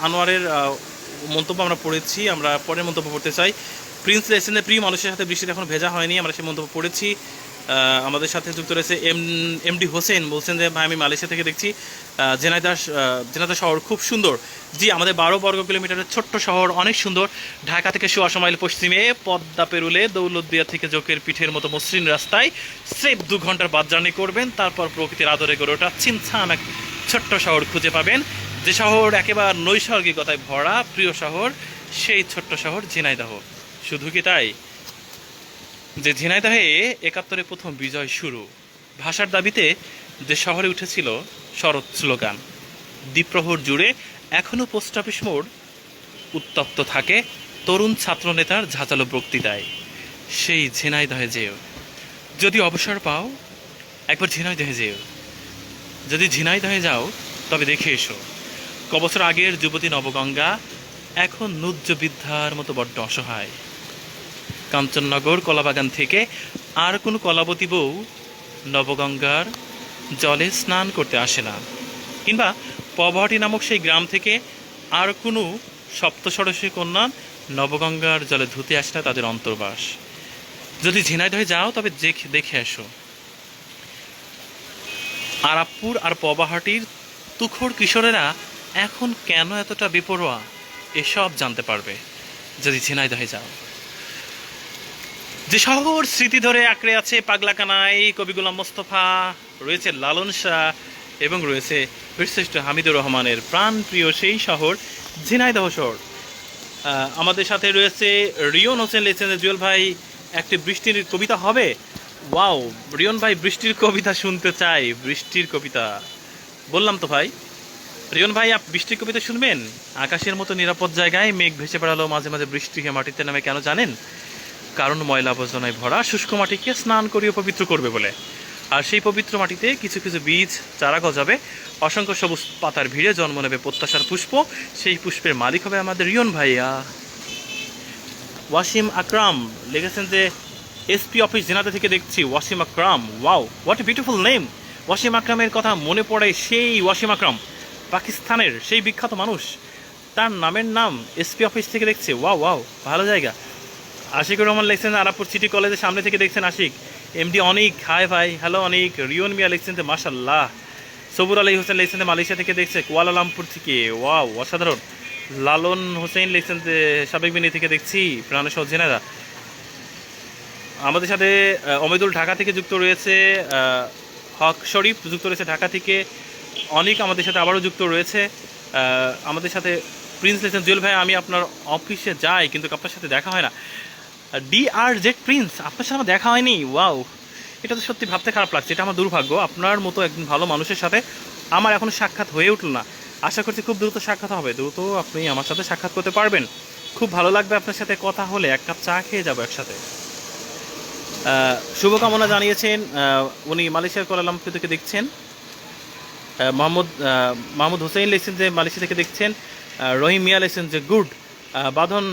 আনোয়ারের মন্তব্য আমরা পড়েছি, আমরা পরের মন্তব্য পড়তে চাই। প্রিন্স লেসেনের প্রিয় মানুষের সাথে বৃষ্টিতে এখন ভেজা হয়নি, আমরা সেই মন্তব্য পড়েছি। আমাদের সাথে যুক্ত রয়েছে এমডি হোসেন, বলছেন যে ভাই আমি মালয়েশিয়া থেকে দেখছি, ঝিনাইদহ শহর খুব সুন্দর। জি, আমাদের 12 বর্গ কিলোমিটারের ছোট্ট শহর, অনেক সুন্দর। ঢাকা থেকে 100 মাইল পশ্চিমে পদ্মা পেরুলে দৌলতদিয়া থেকে জোকের পিঠের মতো মসৃণ রাস্তায় স্রেফ 2 ঘন্টার বাস জার্নি করবেন, তারপর প্রকৃতির আদরে গড়ে ওঠা ছিমছাম এক ছোট্ট শহর খুঁজে পাবেন, যে শহর একেবারে নৈসর্গিকতায় ভরা। প্রিয় শহর, সেই ছোট্ট শহর ঝিনাইদহ। শুধু কি তাই, যে ঝিনাইদহে 71-এ প্রথম বিজয় শুরু। ভাষার দাবিতে যে শহরে উঠেছিল শরৎ স্লোগান। দ্বীপ্রহর জুড়ে এখনও পোস্ট অফিস মোড় উত্তপ্ত থাকে তরুণ ছাত্র নেতার ঝাঁঝালো বক্তৃতায়। সেই ঝিনাইদহে যেও, যদি অবসর পাও একবার ঝিনাইদহে যেও। যদি ঝিনাইদহে যাও তবে দেখে এসো, কবছর আগের যুবতী নবগঙ্গা এখন নুজ্জ বৃদ্ধার মতো বড্ড অসহায়। কাঞ্চননগর কলাবাগান থেকে আর কোনো কলাবতী বউ নবগঙ্গার জলে স্নান করতে আসে না, কিংবা পবহাটি নামক সেই গ্রাম থেকে আর কোনো সপ্তষোড়শী কন্যা নবগঙ্গার জলে ধুতে আসে না তাদের অন্তর্বাস। যদি ঝিনাইদহে যাও তবে দেখে আসো, আরাপপুর আর পবাহাটির তুখোড় কিশোরেরা এখন কেন এতটা বেপরোয়া, এসব জানতে পারবে যদি ঝিনাইদহে যাও। যে শহর স্মৃতি ধরে আঁকড়ে আছে পাগলাকানায়, কবি গোলাম মোস্তফা, রয়েছে লালন শাহ এবং রয়েছে বীরশ্রেষ্ঠ হামিদুর রহমানের প্রাণপ্রিয় সেই শহর ঝিনাইদহ শহর। আমাদের সাথে রয়েছে রিয়ন হোসেন, লিখছেন জুয়েল ভাই একটি বৃষ্টির কবিতা হবে। ওয়াও রিয়ন ভাই, বৃষ্টির কবিতা শুনতে চাই, বৃষ্টির কবিতা। বললাম তো ভাই, রিয়ন ভাই বৃষ্টির কবিতা শুনবেন? আকাশের মতো নিরাপদ জায়গায় মেঘ ভেসে বেড়ালো, মাঝে মাঝে বৃষ্টি হয়ে মাটিতে নামে, কেন জানেন? কারণ ময়লা আবর্জনায় ভরা শুষ্ক মাটিকে স্নান করিয়ে পবিত্র করবে বলে। আর সেই পবিত্র মাটিতে কিছু কিছু বীজ চারা গজাবে, অসংখ্য সবুজ পাতার ভিড়ে জন্ম নেবে প্রত্যাশার পুষ্প, সেই পুষ্পের মালিক হবে আমাদের রিয়ন ভাইয়া। ওয়াসিম আকরাম লিখেছেন যে এসপি অফিস ঝিনাইদহ থেকে দেখছি। Wasim Akram, wow what a beautiful name. Wasim আকরামের কথা মনে পড়ে, সেই ওয়াসিম আকরাম পাকিস্তানের সেই বিখ্যাত মানুষ, তার নামের নাম এসপি অফিস থেকে দেখছে। ওয়াও ওয়াও, ভালো জায়গা। আশিকুর রহমান লিখছেন আরাপুর সিটি কলেজের সামনে থেকে দেখছেন আশিক। এমডি অনিক, হাই ভাই, হ্যালো অনিক। রিয়ন মিয়া লিখছেন যে মাশাল্লাহ। সবুর আলী হোসেন লিখছেন যে মালয়েশিয়া থেকে দেখছে, কুয়ালালামপুর থেকে। ওয়াও অসাধারণ। লালন হোসেন লিখছেন যে সাবেক বিনি থেকে দেখছি, প্রাণ শহর ঝিনাইদহ। আমাদের সাথে অমিদুল ঢাকা থেকে যুক্ত রয়েছে, হক শরীফ যুক্ত রয়েছে ঢাকা থেকে, অনিক আমাদের সাথে আবারও যুক্ত রয়েছে। আমাদের সাথে প্রিন্স লিখছেন জুয়েল ভাই আমি আপনার অফিসে যাই কিন্তু আপনার সাথে দেখা হয় না। DRZ প্রিন্স, আপনার সাথে আমার দেখা হয়নি। ওয়াও, এটা তো সত্যি ভাবতে খারাপ লাগছে, এটা আমার দুর্ভাগ্য। আপনার মতো একজন ভালো মানুষের সাথে আমার এখনো সাক্ষাৎ হয়ে উঠল না। আশা করছি খুব দ্রুত সাক্ষাৎ হবে, দ্রুত আপনি আমার সাথে সাক্ষাৎ করতে পারবেন। খুব ভালো লাগবে আপনার সাথে কথা হলে, এক কাপ চা খেয়ে যাবো একসাথে। শুভকামনা জানিয়েছেন উনি মালয়েশিয়ার কুয়ালালামপুর থেকে দেখছেন। মাহমুদ হোসেন লিখছেন যে মালয়েশিয়া থেকে দেখছেন। রহিম মিয়া লিখছেন যে গুড। বাঁধন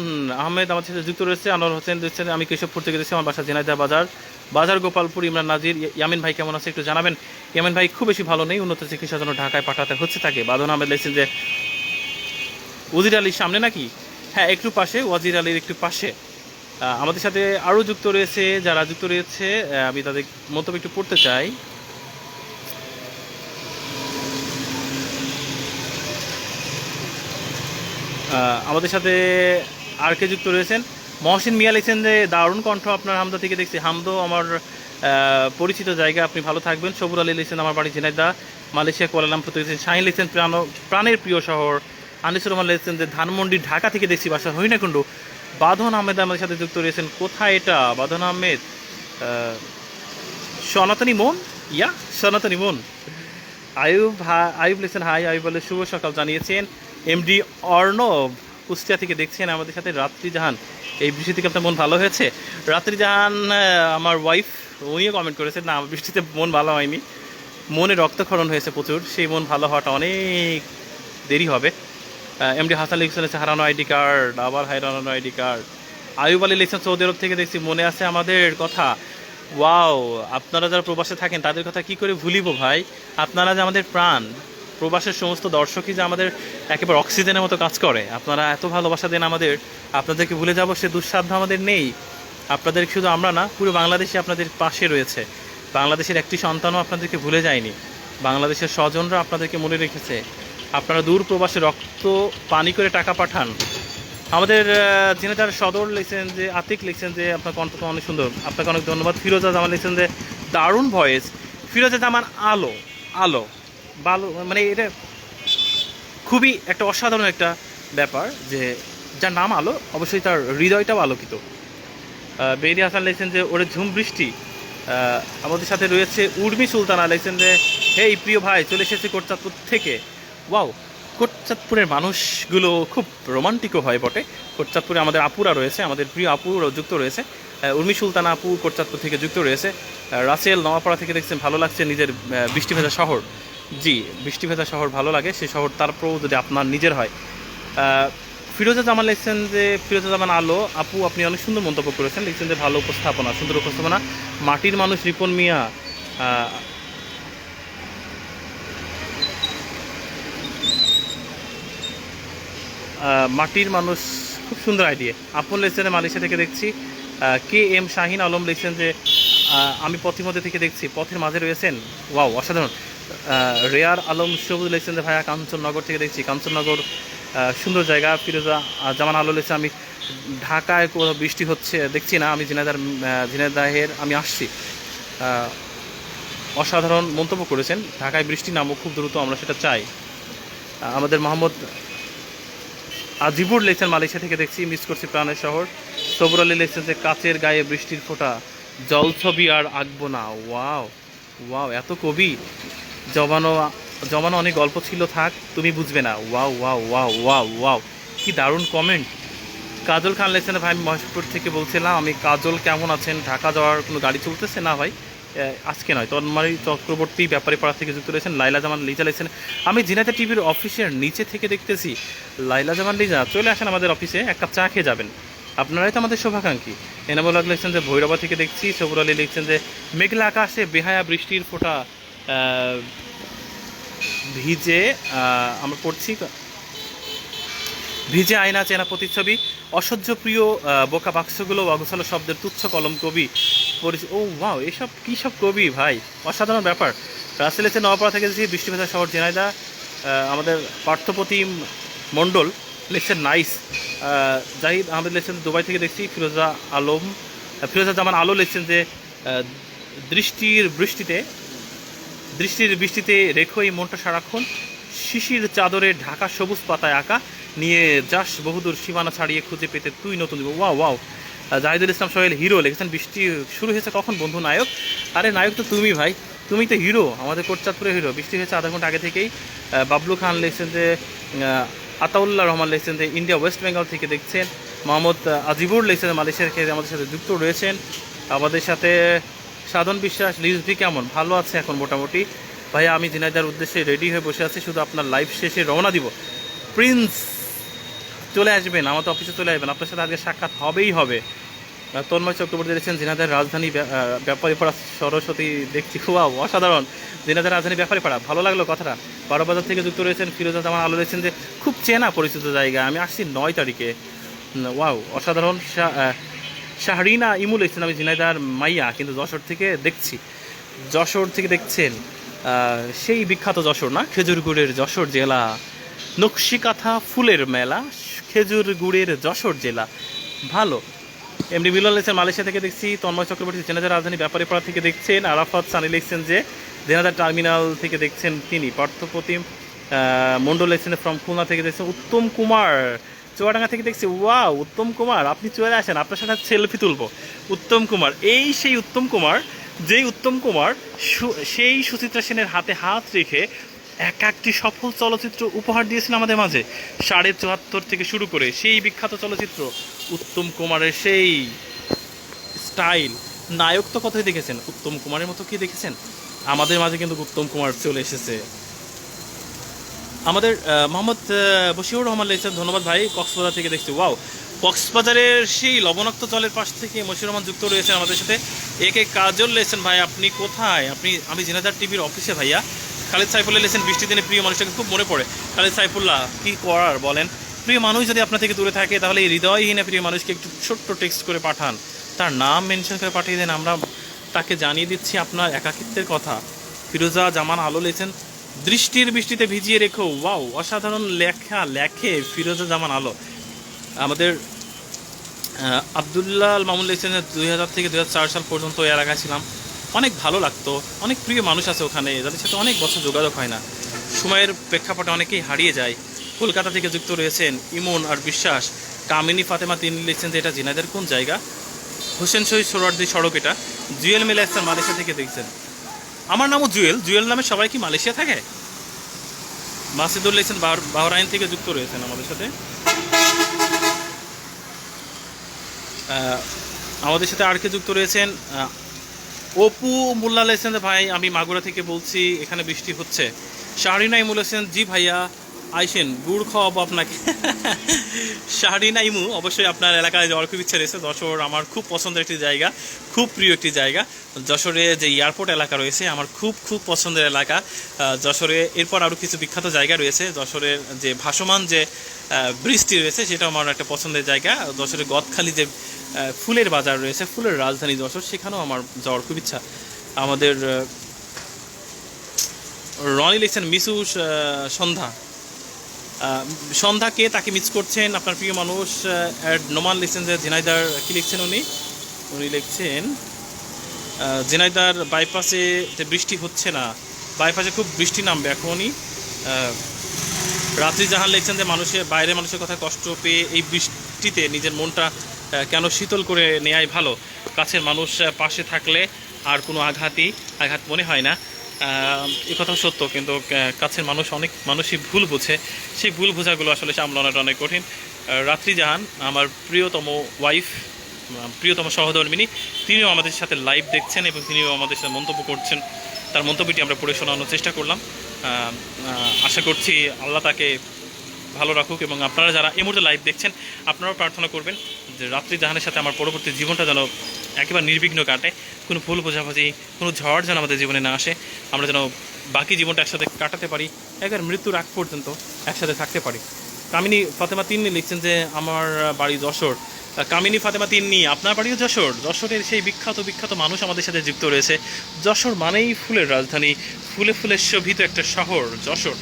আহমেদ আমাদের সাথে যুক্ত রয়েছে। আনোয়ার হোসেন দিচ্ছেন আমি কেশবপুর থেকে দেখছি, আমার বাসা ঝিনাইদহ বাজার বাজার গোপালপুর। ইমরান নাজির ইয়ামিন ভাই কেমন আছে একটু জানাবেন। ইয়ামিন ভাই খুব বেশি ভালো নেই, উন্নত চিকিৎসার জন্য ঢাকায় পাঠাতে হচ্ছে তাকে। বাঁধন আহমেদ লিখছেন যে ওজির আলীর সামনে নাকি? হ্যাঁ, একটু পাশে, ওয়াজির আলীর একটু পাশে। আমাদের সাথে আরও যুক্ত রয়েছে, যারা যুক্ত রয়েছে আমি তাদের মন্তব্য একটু পড়তে চাই। আমাদের সাথে আর কে যুক্ত রয়েছেন? মহসিন মিয়া লিখছেন যে দারুণ কণ্ঠ আপনার, হামদা থেকে দেখছি। হামদো আমার পরিচিত জায়গা, আপনি ভালো থাকবেন। সবুর আলী লিখছেন আমার বাড়ি ঝিনাইদহ মালয়েশিয়া কুয়ালালামপুর থেকে দেখছেন। শাহিন লিখছেন প্রাণের প্রিয় শহর। আনিসুর রহমান লিখছেন যে ধানমন্ডি ঢাকা থেকে দেখছি, বাসা হইনাকুণ্ডু। বাঁধন আহমেদ আমাদের সাথে যুক্ত রয়েছেন। কোথায় এটা বাঁধন আহমেদ? সনাতনী মন, ইয়া সনাতনী মন। আয়ুব লিখছেন হাই। আয়ুব বলে শুভ সকাল জানিয়েছেন। এমডি অর্ণব কুষ্টিয়া থেকে দেখছেন আমাদের সাথে। রাত্রি জাহান এই বৃষ্টি থেকে আপনার মন ভালো হয়েছে? রাত্রি জাহান আমার ওয়াইফ, উনিও কমেন্ট করেছেন না বৃষ্টিতে মন ভালো হয়নি, মনে রক্তক্ষরণ হয়েছে প্রচুর, সেই মন ভালো হওয়াটা অনেক দেরি হবে। এমডি হাসান লিখছেন হারানো আইডি কার্ড, আবার হারানো আইডি কার্ড। আয়ুব আলী লিখছেন সৌদি আরব থেকে দেখছি, মনে আছে আমাদের কথা। ওয়াও, আপনারা যারা প্রবাসে থাকেন তাদের কথা কি করে ভুলিব ভাই, আপনারা যে আমাদের প্রাণ। প্রবাসের সমস্ত দর্শকই যে আমাদের একেবারে অক্সিজেনের মতো কাজ করে, আপনারা এত ভালোবাসা দেন আমাদের, আপনাদেরকে ভুলে যাব সে দুঃসাধ্য আমাদের নেই। আপনাদের শুধু আমরা না, পুরো বাংলাদেশে আপনাদের পাশে রয়েছে। বাংলাদেশের একটি সন্তানও আপনাদেরকে ভুলে যায়নি, বাংলাদেশের স্বজনরা আপনাদেরকে মনে রেখেছে। আপনারা দূর প্রবাসে রক্ত পানি করে টাকা পাঠান। আমাদের ঝিনাইদহ সদর লিখছেন যে আতিক লিখছেন যে আপনার কণ্ঠ তো অনেক সুন্দর, আপনাকে অনেক ধন্যবাদ। ফিরোজা জামান লিখছেন যে দারুণ ভয়েস। ফিরোজা জামান আলো আলো ভালো, মানে এটা খুবই একটা অসাধারণ একটা ব্যাপার যে যার নাম আলো অবশ্যই তার হৃদয়টাও আলোকিত। বেদি হাসান লিখছেন যে ওরে ঝুম বৃষ্টি। আমাদের সাথে রয়েছে উর্মি সুলতানা লিখছেন যে হেই প্রিয় ভাই, চলে এসেছে কোটচাঁদপুর থেকে। ওয়াও, কোটচাঁদপুরের মানুষগুলো খুব রোমান্টিকও হয় বটে। কোটচাঁদপুরে আমাদের আপুরা রয়েছে, আমাদের প্রিয় আপুরা যুক্ত রয়েছে। উর্মি সুলতানা আপু কোটচাঁদপুর থেকে যুক্ত রয়েছে। রাসেল নওয়াপাড়া থেকে দেখছেন ভালো লাগছে নিজের বৃষ্টি ভেজা শহর। জি, বৃষ্টি ভেজা শহর ভালো লাগে, সে শহর তারপরেও যদি আপনার নিজের হয়। ফিরোজা জামান লিখছেন যে ফিরোজা জামান আলো আপু আপনি অনেক সুন্দর মন্তব্য করেছেন, লিখছেন যে ভালো উপস্থাপনা, সুন্দর উপস্থাপনা। মাটির মানুষ রিপন মিয়া, মাটির মানুষ খুব সুন্দর আইডিয়া। আপন লিখছেন মালয়েশিয়া থেকে দেখছি। কে এম শাহিন আলম লিখছেন যে আমি পথের মধ্যে থেকে দেখছি, পথের মাঝে রয়েছেন। ওয়াও, অসাধারণ। রেয়ার আলম সবুজ লিখছেন যে ভাইয়া কাঞ্চননগর থেকে দেখছি, কাঞ্চননগর সুন্দর জায়গা। ফিরোজা জামান আলো লিখছে আমি ঢাকায় কোথাও বৃষ্টি হচ্ছে দেখছি না, আমি ঝিনাইদহের আমি আসছি। অসাধারণ মন্তব্য করেছেন, ঢাকায় বৃষ্টি নামুক খুব দ্রুত, আমরা সেটা চাই। আমাদের মোহাম্মদ আজিবুর লিখছেন মালয়েশিয়া থেকে দেখছি, মিস করছি প্রাণের শহর। সবুর আলী লিখছেন যে কাচের গায়ে বৃষ্টির ফোঁটা, জল ছবি আর আঁকবো না। ওয়াও ওয়াও, এত কবি, জমানো জমানো অনেক গল্প ছিল, থাক তুমি বুঝবে না। Wow wow wow wow wow, কি দারুণ কমেন্ট। কাজল খান লিখছেন ভাই আমি মহেশপুর থেকে বলছিলাম, আমি কাজল কেমন আছেন? ঢাকা যাওয়ার কোনো গাড়ি চলতেছে না ভাই? আজকে নয়। তন্মারি চক্রবর্তী ব্যাপারী পাড়া থেকে যুক্ত রয়েছেন। লাইলা জামান লিজা লিখছেন আমি ঝিনাইদহ টিভির অফিসের নিচে থেকে দেখতেছি। লাইলা জামান লিজা চলে আসেন আমাদের অফিসে, এক কাপ চা খেয়ে যাবেন, আপনারাই তো আমাদের শুভাকাঙ্ক্ষী। এনামুল হক লিখছেন যে ভৈরবা থেকে দেখছি। সবুর আলী লিখছেন যে মেঘলা আকাশে বেহায়া বৃষ্টির ফোঁটা ভিজে, আমরা পড়ছি ভিজে আয়না চেনা প্রতিচ্ছবি, অসহ্য প্রিয় বোকা বাক্সগুলো, অগোছালো শব্দের তুচ্ছ কলম কবি। ও ওয়াও, এসব কী সব কবি ভাই, অসাধারণ ব্যাপার। রাসেল এসে নওয়াপাড়া থেকে যে বৃষ্টি ভেজা শহর ঝিনাইদহ। আমাদের পার্থপতি মণ্ডল লিখছেন নাইস। জাহিদ আহমেদ লিখছেন দুবাই থেকে দেখছি। ফিরোজা জামান আলো লিখছেন যে দৃষ্টির বৃষ্টিতে রেখো এই মনটা সারাক্ষণ, শিশির চাদরে ঢাকা সবুজ পাতায় আঁকা, নিয়ে যাস বহুদূর সীমানা ছাড়িয়ে খুঁজে পেতে তুই নতুন। Wow wow. Zahidul Islam Sohel hero লিখেছেন বৃষ্টি শুরু হয়েছে কখন বন্ধু নায়ক? আরে নায়ক তো তুমি ভাই, তুমি তো হিরো, আমাদের কোটচাঁদপুরের হিরো। বৃষ্টি হয়েছে আধা ঘন্টা আগে থেকেই। বাবলু খান লিখছেন যে আতাউল্লাহ রহমান লিখছেন যে ইন্ডিয়া ওয়েস্ট বেঙ্গল থেকে দেখছেন। মোহাম্মদ আজিবুর লিখছেন মালয়েশিয়ার খেয়ে আমাদের সাথে যুক্ত রয়েছেন। আমাদের সাথে সাধন বিশ্বাস, লিজভি কেমন? ভালো আছে এখন মোটামুটি। ভাইয়া আমি ঝিনাইদার উদ্দেশ্যে রেডি হয়ে বসে আছি, শুধু আপনার লাইভ শেষে রওনা দিব। প্রিন্স চলে আসবেন, আমাদের অফিসে চলে আসবেন, আপনার সাথে আজকে সাক্ষাৎ হবেই হবে। তন্ময় চক্রবর্তী দিয়েছেন ঝিনাইদার রাজধানী ব্যাপারীপাড়া সরস্বতী দেখছি, খুব অসাধারণ। ঝিনাইদার রাজধানী ব্যাপারীপাড়া, ভালো লাগলো কথাটা। বারোবাজার থেকে যুক্ত রয়েছেন ফিরোজা জামান আলো, দিয়েছেন যে খুব চেনা পরিচিত জায়গা, আমি আসছি 9 তারিখে। ওয়াও, অসাধারণ। শাহরিনা ইমু লিখছেন আমি ঝিনাইদার মাইয়া, কিন্তু যশোর থেকে দেখছি। যশোর থেকে দেখছেন, সেই বিখ্যাত যশোর না, খেজুর গুড়ের যশোর জেলা, নকশিকাঁথা ফুলের মেলা, খেজুর গুড়ের যশোর জেলা। ভালো। এমডি বিল্লাল লিখছেন মালয়েশিয়া থেকে দেখছি। তন্ময় চক্রবর্তী ঝিনাইদার রাজধানী ব্যাপারীপাড়া থেকে দেখছেন। আরাফাত সানি লিখছেন যে ঝিনাইদার টার্মিনাল থেকে দেখছেন তিনি। পার্থপ্রতিম মণ্ডল লিখছেন ফ্রম খুলনা থেকে দেখছেন। উত্তম কুমার চুয়াডাঙ্গা থেকে দেখছি। ওয়াও, উত্তম কুমার আপনি চলে আসেন, আপনার সাথে সেলফি তুলবো। উত্তম কুমার, এই সেই উত্তম কুমার, যেই উত্তম কুমার সেই সুচিত্রা সেনের হাতে হাত রেখে একটি সফল চলচ্চিত্র উপহার দিয়েছেন আমাদের মাঝে। ৭.৭৪ থেকে শুরু করে সেই বিখ্যাত চলচ্চিত্র উত্তম কুমারের সেই স্টাইল। নায়ক তো কথাই দেখেছেন, উত্তম কুমারের মতো কি দেখেছেন? আমাদের মাঝে কিন্তু উত্তম কুমার চলে এসেছে। আমাদের মোহাম্মদ বশিউর রহমান লিখছেন ধন্যবাদ ভাই, কক্সবাজার থেকে দেখছি। ওয়াও, কক্সবাজারের সেই লবণাক্ত জলের পাশ থেকে মশিউর রহমান যুক্ত রয়েছেন আমাদের সাথে। একে কাজল লিখছেন ভাই আপনি কোথায়? আমি ঝিনাইদার টিভির অফিসে ভাইয়া। খালিদ সাইফুল্লাহ লিখছেন বৃষ্টির দিনে প্রিয় মানুষটাকে খুব মনে পড়ে। খালিদ সাইফুল্লাহ, কী করার বলেন, প্রিয় মানুষ যদি আপনার থেকে দূরে থাকে তাহলে এই হৃদয়হীন প্রিয় মানুষকে একটু ছোট্ট টেক্সট করে পাঠান, তার নাম মেনশন করে পাঠিয়ে দেন, আমরা তাকে জানিয়ে দিচ্ছি আপনার একাকিত্বের কথা। ফিরোজা জামান আলো লিখছেন দৃষ্টির বৃষ্টিতে ভিজিয়ে রেখো। ওয়াও, অসাধারণ লেখে ফিরোজা জামান আলো। আমাদের আবদুল্লাহ মামুন লিখছেন 2000 থেকে 2004 সাল পর্যন্ত এই এলাকায় ছিলাম, অনেক ভালো লাগতো, অনেক প্রিয় মানুষ আছে ওখানে যাদের সাথে অনেক বছর যোগাযোগ হয় না, সময়ের প্রেক্ষাপটে অনেকেই হারিয়ে যায়। কলকাতা থেকে যুক্ত রয়েছেন ইমন আর বিশ্বাস। কামিনী ফাতেমা তিনি লিখছেন যে এটা ঝিনাইদার কোন জায়গা? হোসেন শহীদ সোহরাওয়ার্দী সড়ক এটা। জুয়েল মিলা ইসলাম মালয়েশিয়া থেকে দেখছেন। আমার নামও জুয়েল, জুয়েল নামে সবাই কি মালয়েশিয়া থাকে? মাসিদুল লিখছেন বাহরাইন থেকে যুক্ত রয়েছেন আমাদের সাথে। আমাদের সাথে আর কে যুক্ত রয়েছেন? অপু মোল্লা লিখছেন ভাই আমি মাগুরা থেকে বলছি, এখানে বৃষ্টি হচ্ছে। শাহরিনা ইমু লিখছেন জি ভাইয়া আইসেন, গুড় খাওয়াবো আপনাকে। শাহরিনা ইমু, অবশ্যই আপনার এলাকায় যাওয়ার খুব ইচ্ছা রয়েছে। যশোর আমার খুব পছন্দের একটি জায়গা, খুব প্রিয় একটি জায়গা। যশোরে যে এয়ারপোর্ট এলাকা রয়েছে আমার খুব খুব পছন্দের এলাকা। যশোরে এরপর আরও কিছু বিখ্যাত জায়গা রয়েছে। যশোরের যে ভাসমান যে ব্রিজটি রয়েছে সেটাও আমার একটা পছন্দের জায়গা। যশোরের গদখালি যে ফুলের বাজার রয়েছে, ফুলের রাজধানী যশোর, সেখানেও আমার যাওয়ার খুব ইচ্ছা। আমাদের রনি লিখছেন মিসু সন্ধ্যা। সন্ধ্যাকে তাকে মিস করছেন আপনার প্রিয় মানুষ। নোমান লিখছেন যে ঝিনাইদার, কি লিখছেন উনি লিখছেন ঝিনাইদার বাইপাসে যে বৃষ্টি হচ্ছে না, বাইপাসে খুব বৃষ্টি নামবে এখনই। রাত্রি জাহান লিখছেন যে বাইরের মানুষের কথা কষ্ট পেয়ে এই বৃষ্টিতে নিজের মনটা কেন শীতল করে নেয়াই ভালো, কাছের মানুষ পাশে থাকলে আর কোনো আঘাত মনে হয় না। এ কথা সত্য, কিন্তু কাছের অনেক মানুষই ভুল বোঝে, সেই ভুল বোঝাগুলো আসলে সামলানোটা অনেক কঠিন। রাত্রি জাহান আমার প্রিয়তম ওয়াইফ, প্রিয়তম সহধর্মিনী, তিনিও আমাদের সাথে লাইভ দেখছেন এবং তিনিও আমাদের সাথে মন্তব্য করছেন। তার মন্তব্যটি আমরা পড়ে শোনানোর চেষ্টা করলাম। আশা করছি আল্লাহ তাকে ভালো রাখুক এবং আপনারা যারা এই মুহূর্তে লাইভ দেখছেন আপনারাও প্রার্থনা করবেন যে রাত্রি জাহানের সাথে আমার পরবর্তী জীবনটা যেন একেবারে নির্বিঘ্ন কাটে, কোনো ভুল বোঝাবুঝি, কোনো ঝড় যেন আমাদের জীবনে না আসে, আমরা যেন বাকি জীবনটা একসাথে কাটাতে পারি, একবার মৃত্যুর আগ পর্যন্ত একসাথে থাকতে পারি। কামিনী ফাতেমা তিন্নি লিখছেন যে আমার বাড়ি যশোর। কামিনী ফাতেমা তিন্নি, আপনার বাড়িও যশোর? যশোরের সেই বিখ্যাত মানুষ আমাদের সাথে যুক্ত রয়েছে। যশোর মানেই ফুলের রাজধানী, ফুলে ফুলে শোভিত একটা শহর যশোর।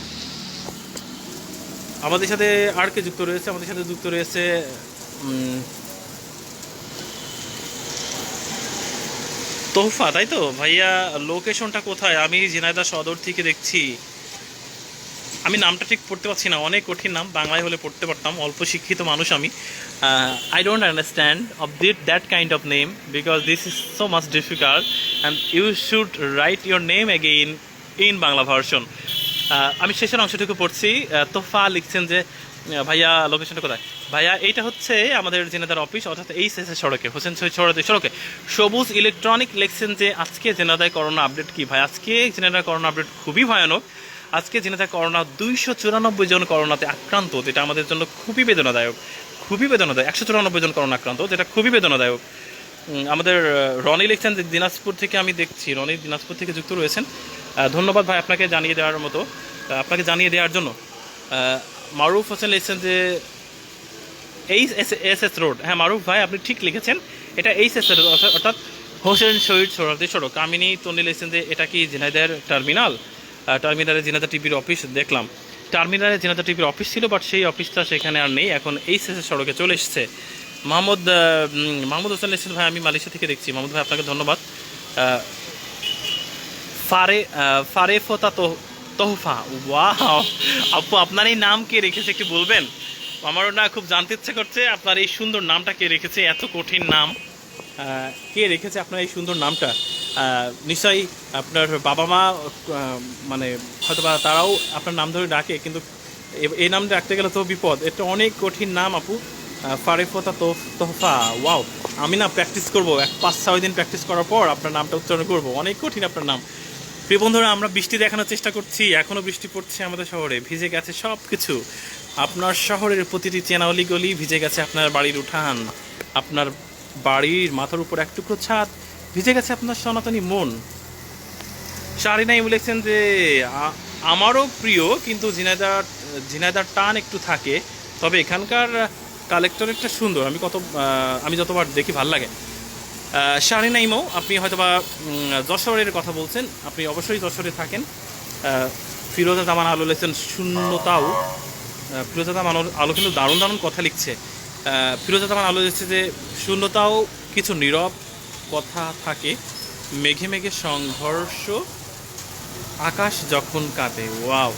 আমাদের সাথে আর কে যুক্ত রয়েছে? আমাদের সাথে যুক্ত রয়েছে তোহফা, তাই তো ভাইয়া? লোকেশনটা কোথায়? আমি ঝিনাইদহ সদর থেকে দেখছি। আমি নামটা ঠিক পড়তে পারছি না, অনেক কঠিন নাম, বাংলায় হলে পড়তে পারতাম, অল্প শিক্ষিত মানুষ আমি। I don't understand of that kind of name because this is so much difficult and you should write your name again in Bangla version. আমি শেষের অংশটুকু পড়ছি। তোফা লিখছেন যে ভাইয়া লোকেশনটা কোথায়? ভাইয়া এইটা হচ্ছে আমাদের জেনাদার অফিস, অর্থাৎ এই শেষের সড়কে, হোসেন শহীদ সড়কের সড়কে সবুজ ইলেকট্রনিক লেখছেন যে আজকে জেনাদায় করোনা আপডেট কি ভাই? আজকে জেনাদার করোনা আপডেট খুবই ভয়ানক। আজকে জেনাদায় করোনা 294 জন করোনাতে আক্রান্ত, যেটা আমাদের জন্য খুবই বেদনাদায়ক, খুবই বেদনাদায়ক। 194 জন করোনা আক্রান্ত, যেটা খুবই বেদনাদায়ক। আমাদের রনি লিখছেন যে দিনাজপুর থেকে, আমি দেখছি রনি দিনাজপুর থেকে যুক্ত রয়েছেন। ধন্যবাদ ভাই আপনাকে জানিয়ে দেওয়ার মতো, আপনাকে জানিয়ে দেওয়ার জন্য। মারুফ হোসেন লিখছেন যে এস রোড। হ্যাঁ মারুফ ভাই আপনি ঠিক লিখেছেন, এটা এইচএস রোড, অর্থাৎ হোসেন শহীদ সোহরাওয়ার্দী সড়ক। কামিনী তন্নি লিখছেন যে এটা কি ঝিনাইদহের টার্মিনাল? টার্মিনালে ঝিনাইদহ টিভির অফিস দেখলাম, টার্মিনালে ঝিনাইদহ টিভির অফিস ছিল, বাট সেই অফিসটা সেখানে আর নেই, এখন এইচএস সড়কে চলে এসেছে। মাহমুদ হোসেন লিখছেন ভাই আমি মালয়েশিয়া থেকে দেখছি। মাহমুদ ভাই আপনাকে ধন্যবাদ। ফারেফতা তোহফা, ওয়াও আপু আপনার এই নাম কে রেখেছে একটু বলবেন? আমারও না খুব জানতে ইচ্ছে করছে আপনার এই সুন্দর নামটা কে রেখেছে, এত কঠিন নাম কে রেখেছে আপনার এই সুন্দর নামটা? নিশ্চয়ই আপনার বাবা মা, মানে হয়তো বা তারাও আপনার নাম ধরে ডাকে, কিন্তু এই নাম রাখতে গেলে তো বিপদ, এটা অনেক কঠিন নাম আপু। ফারেফতা তোহফা, ওয়াও। আমি না প্র্যাকটিস করবো, 5-6 দিন প্র্যাকটিস করার পর আপনার নামটা উচ্চারণ করবো, অনেক কঠিন আপনার নাম। প্রিয় বন্ধুরা আমরা বৃষ্টি দেখানোর চেষ্টা করছি, এখনও বৃষ্টি পড়ছে আমাদের শহরে, ভিজে গেছে সব কিছু। আপনার শহরের প্রতিটি চেনালি গলি ভিজে গেছে, আপনার বাড়ির উঠান, আপনার বাড়ির মাথার উপর এক টুকরো ছাদ, ভিজে গেছে আপনার সনাতনী মন। শারিনা ইমু লিখছেন যে আমারও প্রিয়, কিন্তু ঝিনাইদার টান একটু থাকে, তবে এখানকার কালেক্টরেটটা সুন্দর, আমি যতবার দেখি ভাল লাগে। শারিনা ইমো আপনি হয়তোবা যশোরের কথা বলছেন, আপনি অবশ্যই যশোরে থাকেন। ফিরোজা জামান আলো লিখছেন শূন্যতাও। ফিরোজা জামান আলো কিন্তু দারুণ দারুণ কথা লিখছে। ফিরোজা জামান আলো লিখছে যে শূন্যতাও কিছু নীরব কথা থাকে, মেঘে মেঘে সংঘর্ষ, আকাশ যখন কাঁপে। ওয়াও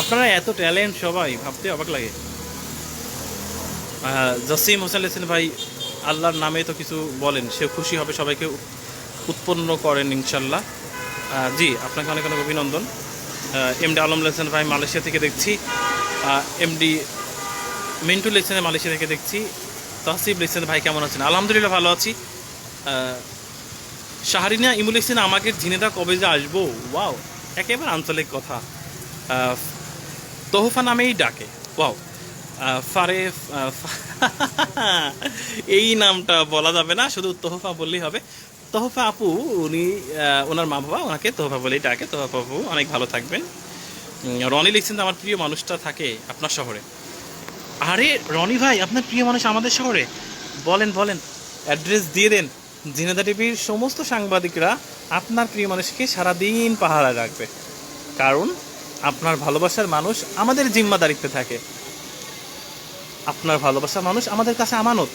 আপনারা এত ট্যালেন্ট সবাই, ভাবতে অবাক লাগে। জসিম হোসেন লিখছেন ভাই আল্লাহর নামে তো কিছু বলেন, সে খুশি হবে, সবাইকে উৎপন্ন করেন ইনশাল্লাহ। জি আপনাকে অনেক অনেক অভিনন্দন। এমডি আলম লিখছেন ভাই মালয়েশিয়া থেকে দেখছি। এমডি মিন্টু লিখছেন মালয়েশিয়া থেকে দেখছি। তহসিব লিখছেন ভাই কেমন আছেন? আলহামদুলিল্লাহ ভালো আছি। শাহরিনা ইমু লিখছেন আমাকে ঝিনেদা কবে যে আসবো? ওয়াও একেবারে আঞ্চলিক কথা, তোহফা নামেই ডাকে। ওয়াও ফারেফ এই নামটা বলা যাবে না, শুধু তোহফা বললেই হবে। তোহফা আপু উনি ওনার মা বাবা ওনাকে তোহফা বলেই ডাকে। তোহফা আপু অনেক ভালো থাকবেন। রনি লিখছেন আমার প্রিয় মানুষটা থাকে আপনার শহরে। আরে রনি ভাই আপনার প্রিয় মানুষ আমাদের শহরে? বলেন বলেন, অ্যাড্রেস দিয়ে দেন। ঝিনেদা টিভির সমস্ত সাংবাদিকরা আপনার প্রিয় মানুষকে সারাদিন পাহারা রাখবে, কারণ আপনার ভালোবাসার মানুষ আমাদের জিম্মাদারিত্বে থাকে, আপনার ভালোবাসার মানুষ আমাদের কাছে আমানত।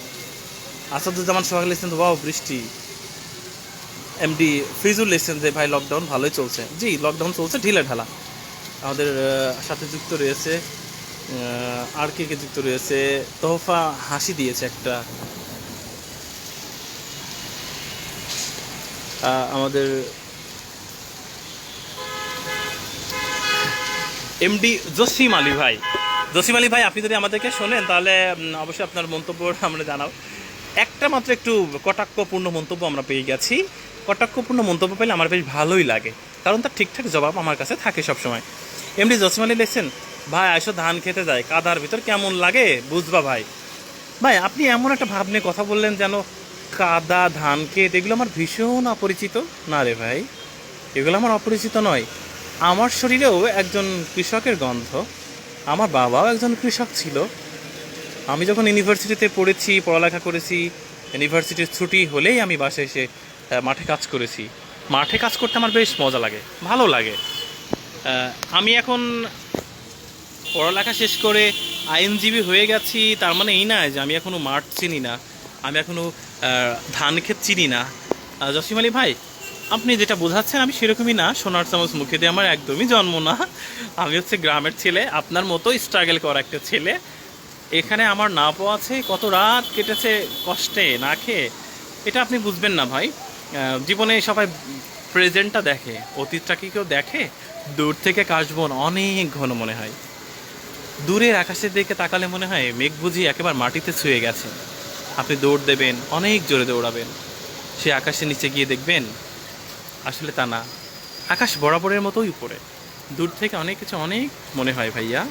আসাদুজ্জামান সোহাগ লিখছেন ওয়াও বৃষ্টি। এমডি ফিজুল লিখছেন যে ভাই লকডাউন ভালোই চলছে। জি লকডাউন চলছে ঢিলা ঢালা। আমাদের সাথে যুক্ত রয়েছে আর কে যুক্ত রয়েছে? তোহফা হাসি দিয়েছে একটা। আমাদের এমডি জসিম আলী ভাই, জসিম আলী ভাই আপনি যদি আমাদেরকে শোনেন তাহলে অবশ্যই আপনার মন্তব্য আমরা জানাও। একটা মাত্র একটু কটাক্ষপূর্ণ মন্তব্য আমরা পেয়ে গেছি। কটাক্ষপূর্ণ মন্তব্য পেলে আমার বেশ ভালোই লাগে, কারণ তার ঠিকঠাক জবাব আমার কাছে থাকে সবসময়। এমডি জসিম আলী লিখছেন ভাই আইসো ধান খেতে যায়, কাদার ভিতর কেমন লাগে বুঝবা ভাই। ভাই আপনি এমন একটা ভাব নিয়ে কথা বললেন যেন কাদা, ধান ক্ষেত এগুলো আমার ভীষণ অপরিচিত। না রে ভাই, এগুলো আমার অপরিচিত নয়। আমার শরীরেও একজন কৃষকের গন্ধ, আমার বাবাও একজন কৃষক ছিল। আমি যখন ইউনিভার্সিটিতে পড়েছি, পড়ালেখা করেছি, ইউনিভার্সিটির ছুটি হলেই আমি বাসায় এসে মাঠে কাজ করেছি। মাঠে কাজ করতে আমার বেশ মজা লাগে, ভালো লাগে। আমি এখন পড়ালেখা শেষ করে আইনজীবী হয়ে গেছি, তার মানে এই না যে আমি এখনও মাঠ চিনি না, আমি এখনও ধান ক্ষেত চিনি না। জসিম আলী ভাই আপনি যেটা বোঝাচ্ছেন আমি সেরকমই না, সোনার চামচ মুখে দিয়ে আমার একদমই জন্ম না। আমি হচ্ছে গ্রামের ছেলে, আপনার মতো স্ট্রাগল করা একটা ছেলে। এখানে আমার না পাওয়া আছে, কত রাত কেটেছে কষ্টে না খেয়ে, এটা আপনি বুঝবেন না ভাই। জীবনে সবাই প্রেজেন্টটা দেখে, অতীতটা কি কেউ দেখে? দূর থেকে কাশবন অনেক ঘন মনে হয়। দূরের আকাশের দিকে তাকালে মনে হয় মেঘ বুঝি একেবারে মাটিতে ছুঁয়ে গেছে। আপনি দৌড় দেবেন, অনেক জোরে দৌড়াবেন, সে আকাশের নিচে গিয়ে দেখবেন আসলে তা না, আকাশ বরাবরের মতোই উপরে। দূর থেকে অনেক কিছু অনেক মনে হয় ভাইয়া।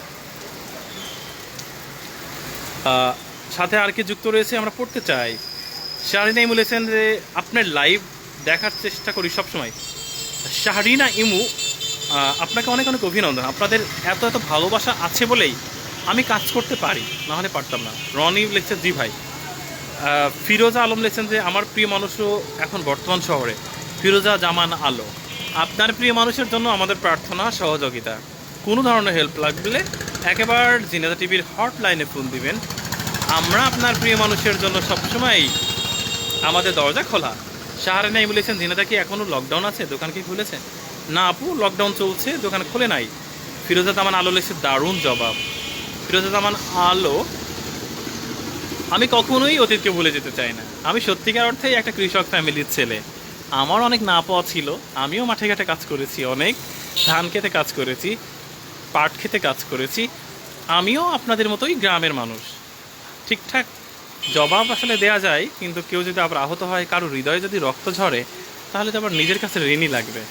সাথে আর কি যুক্ত রয়েছে আমরা পড়তে চাই। শাহরিনা ইমু বলেছেন যে আপনার লাইভ দেখার চেষ্টা করি সবসময়। শাহরিনা ইমু, আপনাকে অনেক অনেক অভিনন্দন। আপনাদের এত এত ভালোবাসা আছে বলেই আমি কাজ করতে পারি, না হলে পারতাম না। রনি লিখছেন জি ভাই। ফিরোজা আলম লিখছেন যে আমার প্রিয় মানুষও এখন বর্তমান শহরে। ফিরোজা জামান আলো, আপনার প্রিয় মানুষের জন্য আমাদের প্রার্থনা সহযোগিতা। কোনো ধরনের হেল্প লাগলে একেবারে জিনেদা টিভির হটলাইনে ফোন দিবেন। আমরা আপনার প্রিয় মানুষের জন্য সবসময় আমাদের দরজা খোলা। শাহরিনা ইমু বলেছেন জিনেদা কি এখনও লকডাউন আছে, দোকান কি খুলেছে? না আপু, লকডাউন চলছে, দোকান খুলে নাই। ফিরোজা জামান আলো লিখছে দারুণ জবাব। ফিরোজা জামান আলো, আমি কখনোই অতীতকে ভুলে যেতে চাই না। আমি সত্যিকার অর্থেই একটা কৃষক ফ্যামিলির ছেলে। আমার অনেক না পাওয়া ছিল, আমিও মাঠে ঘাটে কাজ করেছি, অনেক ধান খেতে কাজ করেছি, পাট খেতে কাজ করেছি। আমিও আপনাদের মতোই গ্রামের মানুষ। ঠিকঠাক জবাব আসলে দেয়া যায়, কিন্তু কেউ যদি আবার আহত হয়, কারো হৃদয়ে যদি রক্ত ঝরে, তাহলে তো আবার নিজের কাছে ঋণই লাগবে।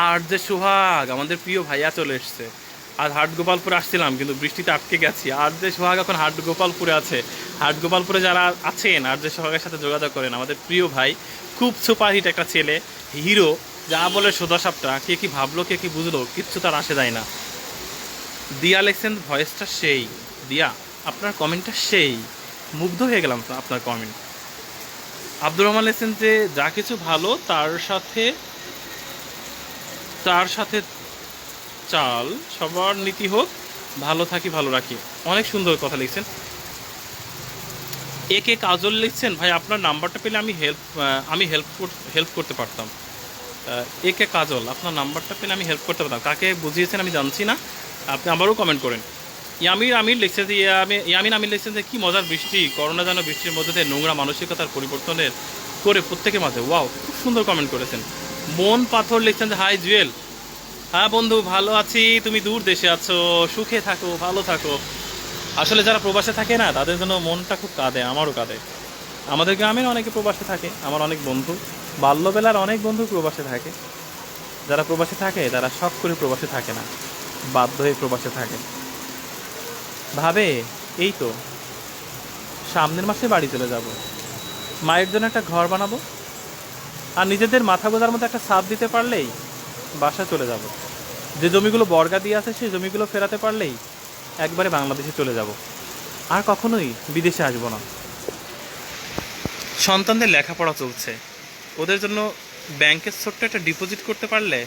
আর যে সোহাগ, আমাদের প্রিয় ভাইয়া চলে এসছে। আজ হাটগোপালপুরে আসছিলাম কিন্তু বৃষ্টিতে আটকে গেছি। আর যে সোহাগ এখন হাটগোপালপুরে আছে। হাটগোপালপুরে যারা আছেন আর যে সোহাগের সাথে যোগাযোগ করেন, আমাদের প্রিয় ভাই, খুব সুপারহিট একটা ছেলে, হিরো, যা বলে সোজা সাপটা, কে কি ভাবলো কে কি বুঝলো কিচ্ছু তার আসে যায় না। দিয়া লেখছেন ভয়েসটা সেই। দিয়া, আপনার কমেন্টটা সেই, মুগ্ধ হয়ে গেলাম তো আপনার কমেন্ট। আব্দুর রহমান লেখছেন যে যা কিছু ভালো তার সাথে চাল, সবার নীতি হোক, ভালো থাকি ভালো রাখি। অনেক সুন্দর কথা লিখছেন। একে কাজল লিখছেন ভাই আপনার নাম্বারটা পেলে আমি হেল্প করতে পারতাম। একে কাজল, আপনার নাম্বারটা পেলে আমি হেল্প করতে পারতাম। কাকে বুঝিয়েছেন আমি জানছি না, আপনি আবারও কমেন্ট করেন। আমির লিখছেন যে ইয়ামিন আমির লিখছেন যে কী মজার বৃষ্টি, করোনা যেন বৃষ্টির মধ্যে দিয়ে নোংরা মানসিকতার পরিবর্তনের করে প্রত্যেকের মাঝে। ওয়াও, খুব সুন্দর কমেন্ট করেছেন। মন পাথর লিখছেন যে হাই জুয়েল। হ্যাঁ বন্ধু, ভালো আছি, তুমি দূর দেশে আছো, সুখে থাকো, ভালো থাকো। আসলে যারা প্রবাসে থাকে না, তাদের জন্য মনটা খুব কাঁদে, আমারও কাঁদে। আমাদের গ্রামের অনেকে প্রবাসে থাকে, আমার অনেক বন্ধু, বাল্যবেলার অনেক বন্ধু প্রবাসে থাকে। যারা প্রবাসে থাকে তারা শখ করে প্রবাসে থাকে না, বাধ্য হয়ে প্রবাসে থাকে। ভাবে এই তো সামনের মাসে বাড়ি চলে যাব, মায়ের জন্য একটা ঘর বানাবো, আর নিজেদের মাথা গোজার মতো একটা ছাদ দিতে পারলেই বাসা চলে যাব। যে জমিগুলো বর্গা দিয়ে আছে সেই জমিগুলো ফেরাতে পারলেই একবারে বাংলাদেশে চলে যাব, আর কখনোই বিদেশে আসবো না। সন্তানদের লেখাপড়া চলছে, ওদের জন্য ব্যাংকের ছোট্ট একটা ডিপোজিট করতে পারলে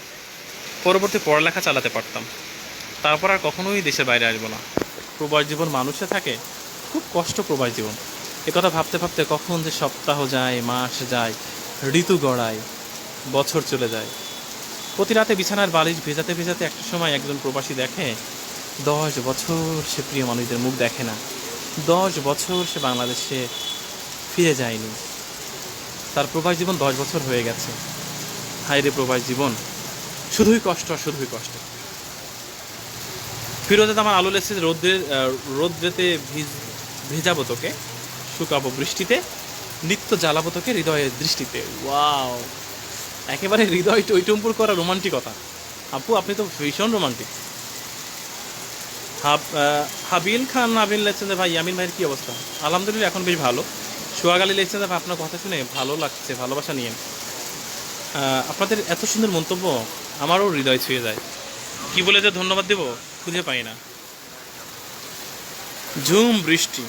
পরবর্তী পড়ালেখা চালাতে পারতাম। তারপর আর কখনোই দেশের বাইরে আসবো না। প্রবাস জীবন মানুষে থাকে, খুব কষ্ট প্রবাস জীবন। একথা ভাবতে ভাবতে কখন যে সপ্তাহ যায়, মাস যায়, ঋতু গড়ায়, বছর চলে যায়। প্রতি রাতে বিছানার বালিশ ভেজাতে ভেজাতে একটা সময় একজন প্রবাসী দেখে 10 বছর সে প্রিয় মানুষদের মুখ দেখে না, 10 বছর সে বাংলাদেশে ফিরে যায়নি। তার প্রবাস জীবন 10 বছর হয়ে গেছে। হায় রে প্রবাস জীবন, শুধুই কষ্ট আর শুধুই কষ্ট। ফিরোজা আমার আলো লেগেছে রোদ্রেতে ভেজাবো তোকে, শুকাবো বৃষ্টিতে, নিত্য জ্বালাবো তোকে হৃদয়ের দৃষ্টিতে। ওয়াও, একেবারে হৃদয় টইটুম্পুর করা রোমান্টিকতা। আপু আপনি তো ভীষণ রোমান্টিক। হাবিল খান নাবিল লেগছেন যে ভাই ইয়ামিন ভাইয়ের কী অবস্থা? আলহামদুলিল্লাহ এখন বেশ ভালো। সোহাগ আলী লেগছেন যে ভাই আপনার কথা শুনে ভালো লাগছে, ভালোবাসা নিয়ে। আপনাদের এত সুন্দর মন্তব্য আমারও হৃদয় ছুঁয়ে যায়। কি বলে যে ধন্যবাদ দেব খুঁজে পাই না। ঝুম বৃষ্টি।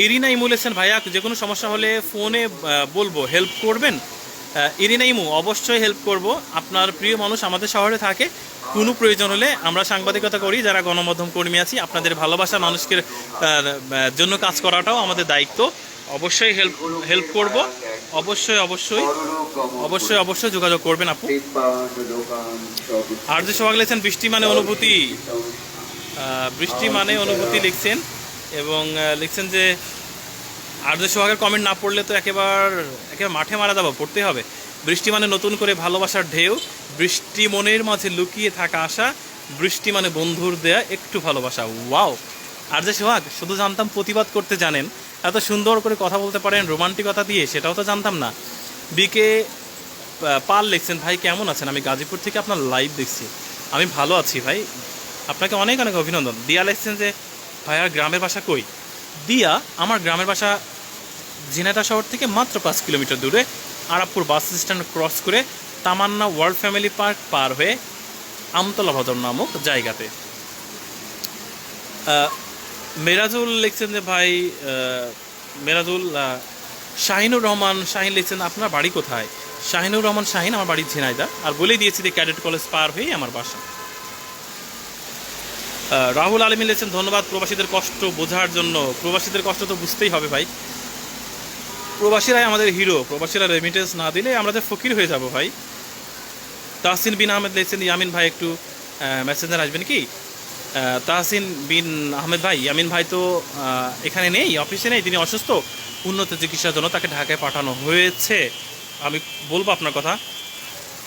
ইরিনা ইমু লেখছেন ভাইয়া যে কোনো সমস্যা হলে ফোনে বলবো, হেল্প করবেন? ইরিনা ইমু, অবশ্যই হেল্প করব। আপনার প্রিয় মানুষ আমাদের শহরে থাকে, কোনো প্রয়োজন হলে আমরা সাংবাদিকতা করি, যারা গণমাধ্যম কর্মী আছি, আপনাদের ভালোবাসা মানুষকে জন্য কাজ করাটাও আমাদের দায়িত্ব। অবশ্যই হেল্প করব। অবশ্যই অবশ্যই অবশ্যই অবশ্যই যোগাযোগ করবেন আপু। আর যে সোহাগ লিখছেন বৃষ্টি মানে অনুভূতি, বৃষ্টি মানে অনুভূতি লিখছেন, এবং লিখছেন যে আর যে সোহাগের কমেন্ট না পড়লে তো একেবারে মাঠে মারা যাবো, পড়তে হবে। বৃষ্টি মানে নতুন করে ভালোবাসার ঢেউ, বৃষ্টি মনের মাঝে লুকিয়ে থাকা আশা, বৃষ্টি মানে বন্ধুর দেয়া একটু ভালোবাসা। ওয়াও! আর যে সোহাগ, শুধু জানতাম প্রতিবাদ করতে জানেন, এত সুন্দর করে কথা বলতে পারেন রোমান্টিকতা দিয়ে, সেটাও তো জানতাম না। বিকে পাল লিখছেন, ভাই কেমন আছেন? আমি গাজীপুর থেকে আপনার লাইভ দেখছি। আমি ভালো আছি ভাই, আপনাকে অনেক অনেক অভিনন্দন। দিয়া লিখছেন যে ভাই আর গ্রামের বাসা কই? দিয়া, আমার গ্রামের বাসা ঝিনাইদহ শহর থেকে মাত্র 5 কিলোমিটার দূরে, আরাবপুর বাস স্ট্যান্ড ক্রস করে তামান্না ওয়ার্ল্ড ফ্যামিলি পার্ক পার হয়ে আমতলা ভদর নামক জায়গাতে। মেরাজুল লিখছেন যে ভাই, মেরাজুল শাহিনুর রহমান শাহিন লিখছেন আপনার বাড়ি কোথায়? শাহিনুর রহমান শাহিন, আমার বাড়ি ঝিনাইদহ, আর বলে দিয়েছি যে ক্যাডেট কলেজ পার হয়েই আমার বাসা। রাহুল আলমী লিখছেন ধন্যবাদ প্রবাসীদের কষ্ট বোঝার জন্য। প্রবাসীদের কষ্ট তো বুঝতেই হবে ভাই, প্রবাসীরাই আমাদের হিরো, প্রবাসীরা রেমিটেন্স না দিলে আমরা যে ফকির হয়ে যাব ভাই। তাহসিন বিন আহমেদ লিখছেন ইয়ামিন ভাই একটু মেসেঞ্জার আসবেন কি? তাহসিন বিন আহমেদ ভাই, ইয়ামিন ভাই তো এখানে নেই, অফিসে নেই, তিনি অসুস্থ, উন্নত চিকিৎসার জন্য তাকে ঢাকায় পাঠানো হয়েছে। আমি বলবো আপনার কথা।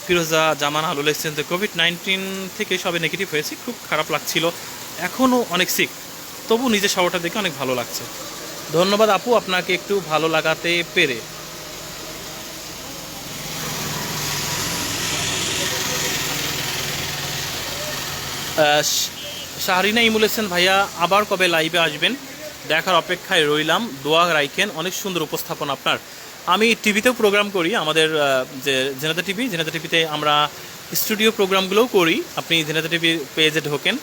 ফিরোজা জামান আলু লিখছেন যে কোভিড-19 থেকে সবে নেগেটিভ হয়েছে, খুব খারাপ লাগছিল, এখনও অনেক সিক, তবু নিজের শহরটা দেখে অনেক ভালো লাগছে। ধন্যবাদ আপু, আপনাকে একটু ভালো লাগাতে পেরে। শাহরিনা ইমুল হোসেন ভাইয়া, আবার কবে লাইভে আসবেন? দেখার অপেক্ষায় রইলাম, দোয়া রাখেন, অনেক সুন্দর উপস্থাপন আপনার। আমি টিভিতেও প্রোগ্রাম করি, আমাদের যে জেনাদা টিভিতে আমরা স্টুডিও প্রোগ্রামগুলোও করি। আপনি জেনাদা টিভির পেজে ঢোকেন,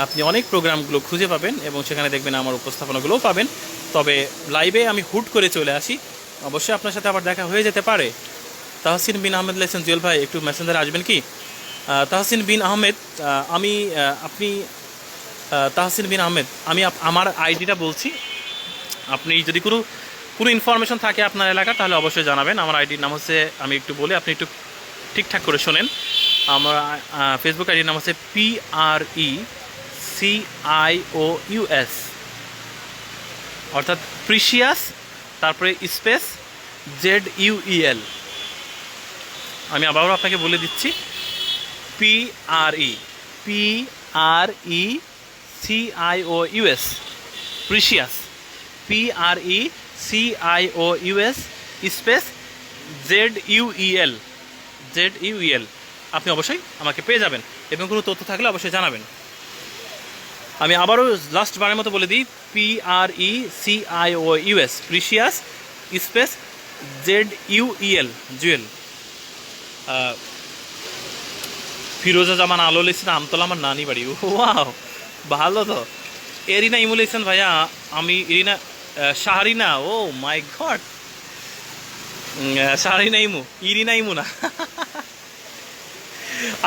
আপনি অনেক প্রোগ্রামগুলো খুঁজে পাবেন এবং সেখানে দেখবেন আমার উপস্থাপনাগুলোও পাবেন। তবে লাইভে আমি হুট করে চলে আসি, অবশ্যই আপনার সাথে আবার দেখা হয়ে যেতে পারে। তাহসিন বিন আহমেদ লিখছেন জুয়েল ভাই একটু মেসেঞ্জারে আসবেন কি? তাহসিন বিন আহমেদ, আপনি তাহসিন বিন আহমেদ, আমি আমার আইডিটা বলছি, আপনি যদি কোনো ইনফরমেশন থাকে আপনার এলাকার তাহলে অবশ্যই জানাবেন। আমার আইডির নাম হচ্ছে, আমি একটু বলি, আপনি একটু ঠিকঠাক করে শোনেন। আমার ফেসবুক আইডির নাম হচ্ছে PRECIOUS, অর্থাৎ প্রিশিয়াস, তারপরে স্পেস ZUEL। আমি আবারও আপনাকে বলে দিচ্ছি, PRECIOUS, precious, PRECIOUS space ZUEL। আপনি অবশ্যই আমাকে পেয়ে যাবেন এবং কোনো তথ্য থাকলে অবশ্যই জানাবেন। আমি আবারও লাস্ট বারের মতো বলে দিই, PRECIOUS, precious space ZUEL, Zuel. Feroza Zaman Alo লিখছেন আমতলা আমার নানি বাড়ি। ওয়াও, ভালো তো। এরিনা ইমু লিখছেন ভাইয়া, আমি শাহরিনা, ও মাই গড, শাহরিনা ইমু, ইরিনা ইমু না।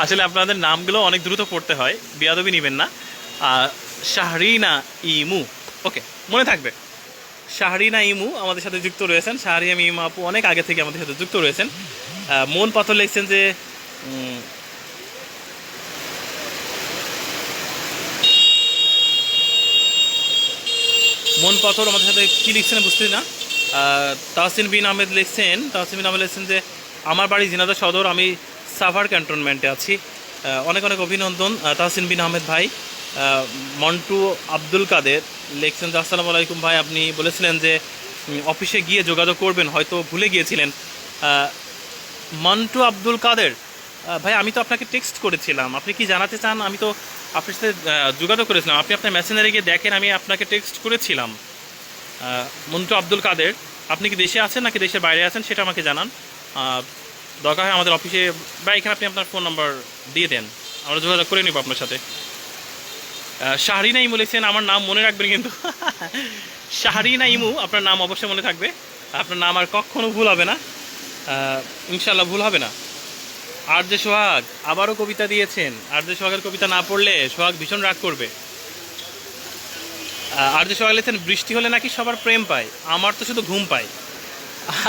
আসলে আপনাদের নামগুলো অনেক দ্রুত পড়তে হয়, বেয়াদবি নেবেন না। শাহরিনা ইমু, ওকে, মনে থাকবে। শাহরিনা ইমু আমাদের সাথে যুক্ত রয়েছেন, শাহরিনা ইমু আপু অনেক আগে থেকে আমাদের সাথে যুক্ত রয়েছেন। মন পাথর লিখছেন যে মন পাথর আমাদের সাথে কী লিখছেন বুঝতে না। তাহসিন বিন আহমেদ লিখছেন যে আমার বাড়ি ঝিনাইদহ সদর, আমি সাভার ক্যান্টনমেন্টে আছি। অনেক অনেক অভিনন্দন তাহসিন বিন আহমেদ ভাই। মন্টু আব্দুল কাদের লিখছেন যে আসসালামু আলাইকুম ভাই, আপনি বলেছিলেন যে অফিসে গিয়ে যোগাযোগ করবেন, হয়তো ভুলে গিয়েছিলেন। মন্টু আব্দুল কাদের ভাই, আমি তো আপনাকে টেক্সট করেছিলাম, আপনি কি জানাতে চান? আমি তো আপনার সাথে যোগাযোগ করেছিলাম, আপনি আপনার মেসেঞ্জারে গিয়ে দেখেন, আমি আপনাকে টেক্সট করেছিলাম। মন্টু আব্দুল কাদের, আপনি কি দেশে আছেন নাকি দেশের বাইরে আছেন সেটা আমাকে জানান। দরকার হয় আমাদের অফিসে বা এখানে আপনি আপনার ফোন নাম্বার দিয়ে দেন, আমরা যোগাযোগ করে নেব আপনার সাথে। শাহরিনা ইমু লিখছেন, আমার নাম মনে রাখবেন কিন্তু। শাহরিনা ইমু, আপনার নাম অবশ্যই মনে থাকবে, আপনার নাম আর কখনো ভুল হবে না, ইনশাল্লাহ ভুল হবে না। আর যে সোহাগ আবারও কবিতা দিয়েছেন, আর যে সোহাগের কবিতা না পড়লে সোহাগ ভীষণ রাগ করবে। আর যে সোহাগ লিখছেন বৃষ্টি হলে নাকি সবার প্রেম পায়, আমার তো শুধু ঘুম পায়।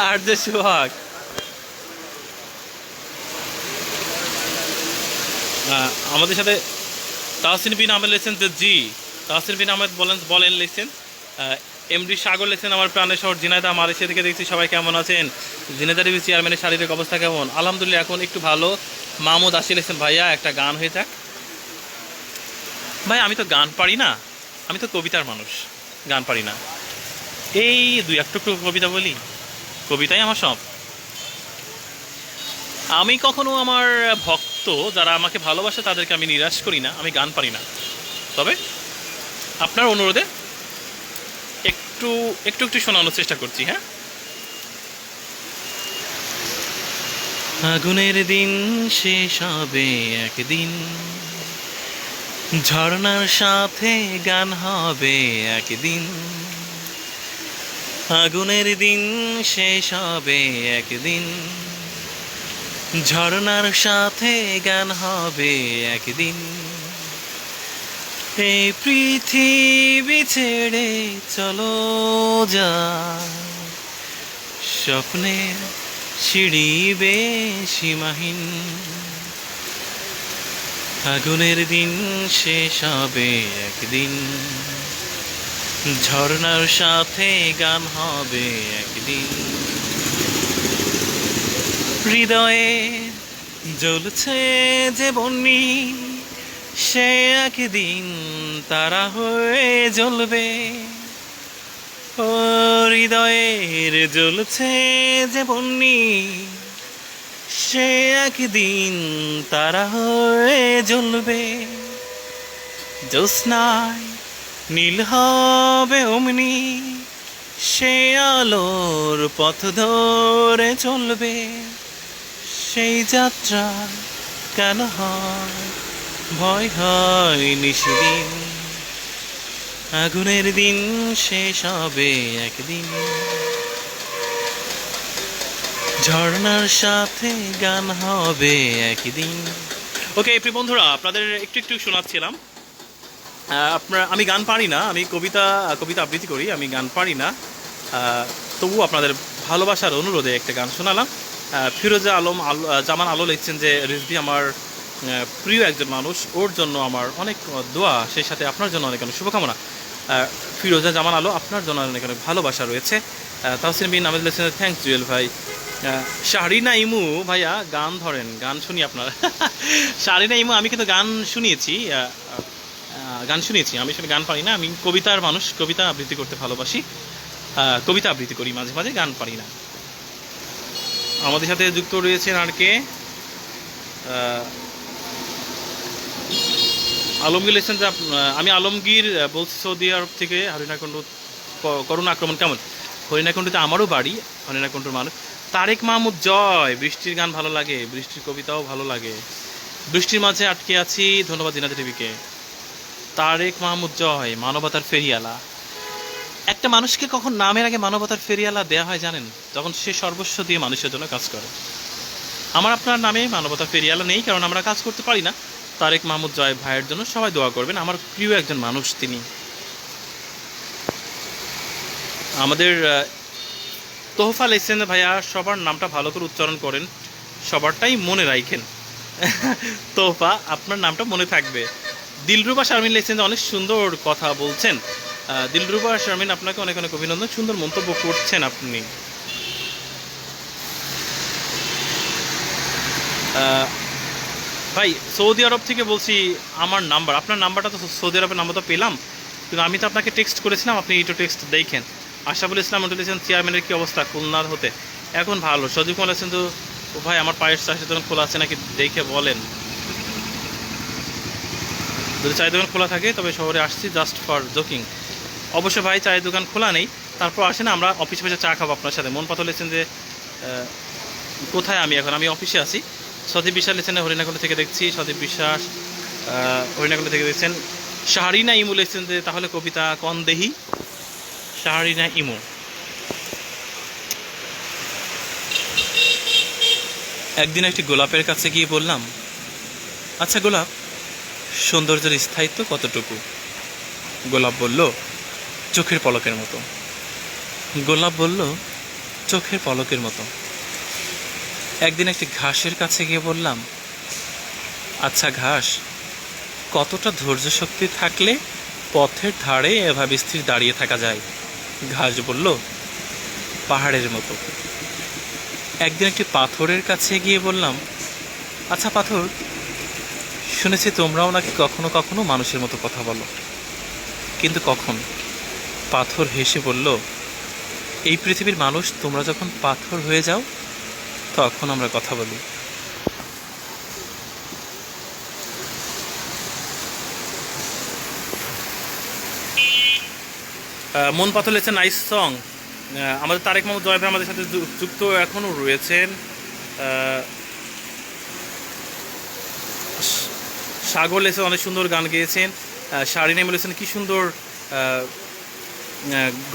আর যে সোহাগ, আমাদের সাথে তাহসিন বিন আহমেদ লিখছেন যে জি, তাহসিন বিন আহমেদ বলেন লিখছেন এমডি সাগর লিখছেন আমার প্রাণের শহর ঝিনাইদহ মালয়েশিয়া থেকে দেখছি সবাই কেমন আছেন। ঝিনাইদহ টিভি চেয়ারম্যানের শারীরিক অবস্থা কেমন? আলহামদুলিল্লাহ এখন একটু ভালো। মাহমুদ আসি লিখছেন ভাইয়া একটা গান হয়ে যাক। ভাই আমি তো গান পারি না, আমি তো কবিতার মানুষ, গান পারি না। এই দুই একটু কবিতা বলি, কবিতাই আমার সব। আমি কখনো আমার ভক্ত যারা আমাকে ভালোবাসে তাদেরকে আমি নিরাশ করি না, আমি গান পারি না। তবে আপনার অনুরোধে একটু একটু একটু শোনানোর চেষ্টা করছি। হ্যাঁ, আগুনের দিন শেষ হবে একদিন, ঝর্ণার সাথে গান হবে একদিন। আগুনের দিন শেষ হবে একদিন, ঝর্ণার সাথে গান হবে একদিন। এই পৃথিবী ছেড়ে চলো যা, স্বপ্নের সিঁড়ি সীমাহীন। আগুনের দিন শেষ হবে একদিন, ঝর্ণার সাথে গান হবে একদিন। হৃদয়ে জ্বলছে যে বন্যি, সে একদিন তারা হয়ে জ্বলবে। ও হৃদয়ের জ্বলছে যে বন্যি, সে একদিন তারা হয়ে জ্বলবে। জ্যোৎস্নায় নীল হবে অমনি, সে আলোর পথ ধরে চলবে। সেই যাত্রা কেন হয় ভয় হয় নিশিদিন, আগুনের দিন শেষ হবে একদিন, ঝর্ণার সাথে গান হবে একদিন। ওকে প্রিয় বন্ধুরা, আপনাদের একটু একটু শোনাচ্ছিলাম। আমি গান পারি না, আমি কবিতা আবৃত্তি করি, আমি গান পারি না। তবু আপনাদের ভালোবাসার অনুরোধে একটা গান শোনালাম। ফিরোজা আলম জামান আলো লিখছেন যে রিজভি আমার প্রিয় একজন মানুষ, ওর জন্য আমার অনেক দোয়া, সেই সাথে আপনার জন্য অনেক অনেক শুভকামনা। ফিরোজা জামান আলো, আপনার জন্য অনেক অনেক ভালোবাসা রয়েছে। তাহসিন বিন আহমেদ লিখছেন থ্যাংকস জুয়েল ভাই। শাহরিনা ইমু ভাইয়া গান ধরেন, গান শুনি আপনার। শাহরিনা ইমু, আমি কিন্তু গান শুনিয়েছি, আমি আসলে গান পারি না, আমি কবিতার মানুষ, কবিতা আবৃত্তি করতে ভালোবাসি, কবিতা আবৃত্তি করি মাঝে মাঝে, গান পারি না। আমাদের সাথে যুক্ত রয়েছেন আর কে? আলমগীর লিখছেন যে আমি আলমগীর বলছি সৌদি আরব থেকে। হরিণাকুণ্ড করোনা আক্রমণ কেমন? হরিণাকুণ্ডুতে আমারও বাড়ি, হরিণাকুণ্ডুর মানুষ। তারেক মাহমুদ জয়, বৃষ্টির গান ভালো লাগে, বৃষ্টির কবিতাও ভালো লাগে। বৃষ্টির মাঝে আটকে আছি, ধন্যবাদ ঝিনাইদহ টিভিকে। তারেক মাহমুদ জয়, মানবতার ফেরিয়ালা। একটা মানুষকে কখন নামের আগে মানবতার ফেরিয়ালা দেয়া হয় জানেন? যখন সে সর্বস্ব দিয়ে মানুষের জন্য কাজ করে। আমার আপনার নামে মানবতার ফেরিয়ালা নেই, কারণ আমরা কাজ করতে পারি না। তারেক মাহমুদ জয় ভাইয়ের জন্য সবাই দোয়া করবেন, আমার প্রিয় একজন মানুষ তিনি। আমাদের তোহফা লিখছেন ভাইয়া সবার নামটা ভালো করে উচ্চারণ করেন, সবারটাই মনে রাখেন। তোহফা, আপনার নামটা মনে থাকবে। দিলরুবা শারমিন লিখছেন অনেক সুন্দর কথা বলছেন। দিলরুবা শারমিন, আপনাকে অনেক অনেক অভিনন্দন, সুন্দর মন্তব্য করছেন আপনি। ভাই সৌদি আরব থেকে বলছি, আমার নাম্বার, আপনার নাম্বারটা তো সৌদি আরবের নাম্বার তো পেলাম, কিন্তু আমি তো আপনাকে টেক্সট করেছিলাম, আপনি একটু টেক্সট দেখেন। আশাফুল ইসলাম বলেছেন চেয়ারম্যানের কী অবস্থা খুলনার হতে? এখন ভালো। সজীব কুমার আছেন তো ভাই আমার পায়ের চাষের দোকান খোলা আছে নাকি দেখে বলেন। যদি চায়ের দোকান খোলা থাকে তবে শহরে আসছি জাস্ট ফর জোকিং। অবশ্যই ভাই চায়ের দোকান খোলা নেই, তারপর আসেন আমরা অফিসে বসে চা খাবো আপনার সাথে। মন পাথর লিখছেন যে কোথায় আমি এখন? আমি অফিসে আছি। সদীপ বিশ্বাস লিখছেন হরিণাকুণ্ড থেকে দেখছি, সদীপ বিশ্বাস হরিণাকুণ্ড থেকে দেখছেন। শাহরিনা ইমু লিখছেন যে তাহলে কবিতা কন দেহি। শাহরিনা ইমু, একদিন একটি গোলাপের কাছে গিয়ে বললাম, আচ্ছা গোলাপ, সৌন্দর্যের স্থায়িত্ব কতটুকু? গোলাপ বলল, চোখের পলকের মতো। গোলাপ বলল, চোখের পলকের মতো। একদিন একটি ঘাসের কাছে গিয়ে বললাম, আচ্ছা ঘাস, কতটা ধৈর্য শক্তি থাকলে পথের ধারে এভাবে স্থির দাঁড়িয়ে থাকা যায়? ঘাস বলল, পাহাড়ের মতো। একদিন একটি পাথরের কাছে গিয়ে বললাম, আচ্ছা পাথর, শুনেছি তোমরাও নাকি কখনো কখনো মানুষের মতো কথা বলো, কিন্তু কখন? পাথর হেসে বলল, এই পৃথিবীর মানুষ তোমরা যখন পাথর হয়ে যাও তখন আমরা কথা বলি। মন পাথর লেগেছে নাইস সং। আমাদের তারেক মাহমুদ জয় ভাই আমাদের সাথে যুক্ত এখনও রয়েছেন। সাগর লেগেছে অনেক সুন্দর গান গেয়েছেন। শারিনা বলেছেন কি সুন্দর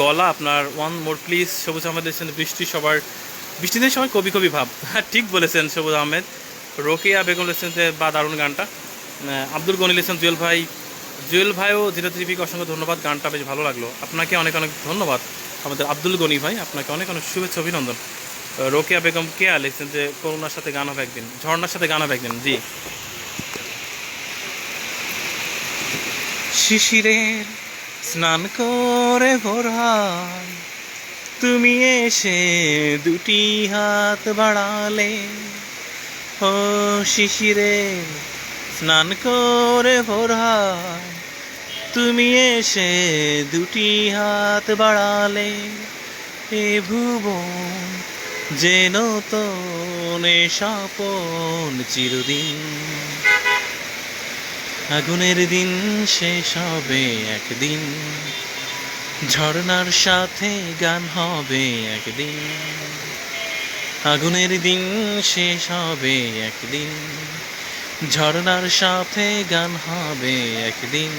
গলা আপনার, ওয়ান মোর প্লিজ। সবুজ আহমেদ লেগেছেন বৃষ্টি সবার, বৃষ্টি দিন সবাই কবি কবি ভাব। হ্যাঁ ঠিক বলেছেন সবুজ আহমেদ। রোকেয়া বেগম লেগেছেন যে বা দারুণ গানটা। আব্দুল গনি লেগেছেন জুয়েল ভাইও জিরাত টিভিকে অসংখ্য ধন্যবাদ, গানটা বেশ ভালো লাগলো। আপনাকে অনেক অনেক ধন্যবাদ আমাদের আব্দুল গনি ভাই, আপনাকে অনেক অনেক শুভেচ্ছা অভিনন্দন। রোকেয়া বেগম কেয়া লিখছেন যে করুণার সাথে গান হবে একদিন, ঝর্ণার সাথে গান হবে একদিন। জি। শিশিরের স্নান করে ভোর হয়, তুমি এসে দুটি হাত বাড়ালে। ও শিশিরের স্নান করে ভোর হয়, তুমি এসে দুটি হাত বাড়ালে। এ ভুবন যেন তোনে স্বপন চিরদিন, আগুনের দিন শেষ হবে একদিন, ঝর্ণার সাথে গান হবে একদিন। আগুনের দিন শেষ হবে একদিন, ঝর্ণার সাথে গান হবে একদিন।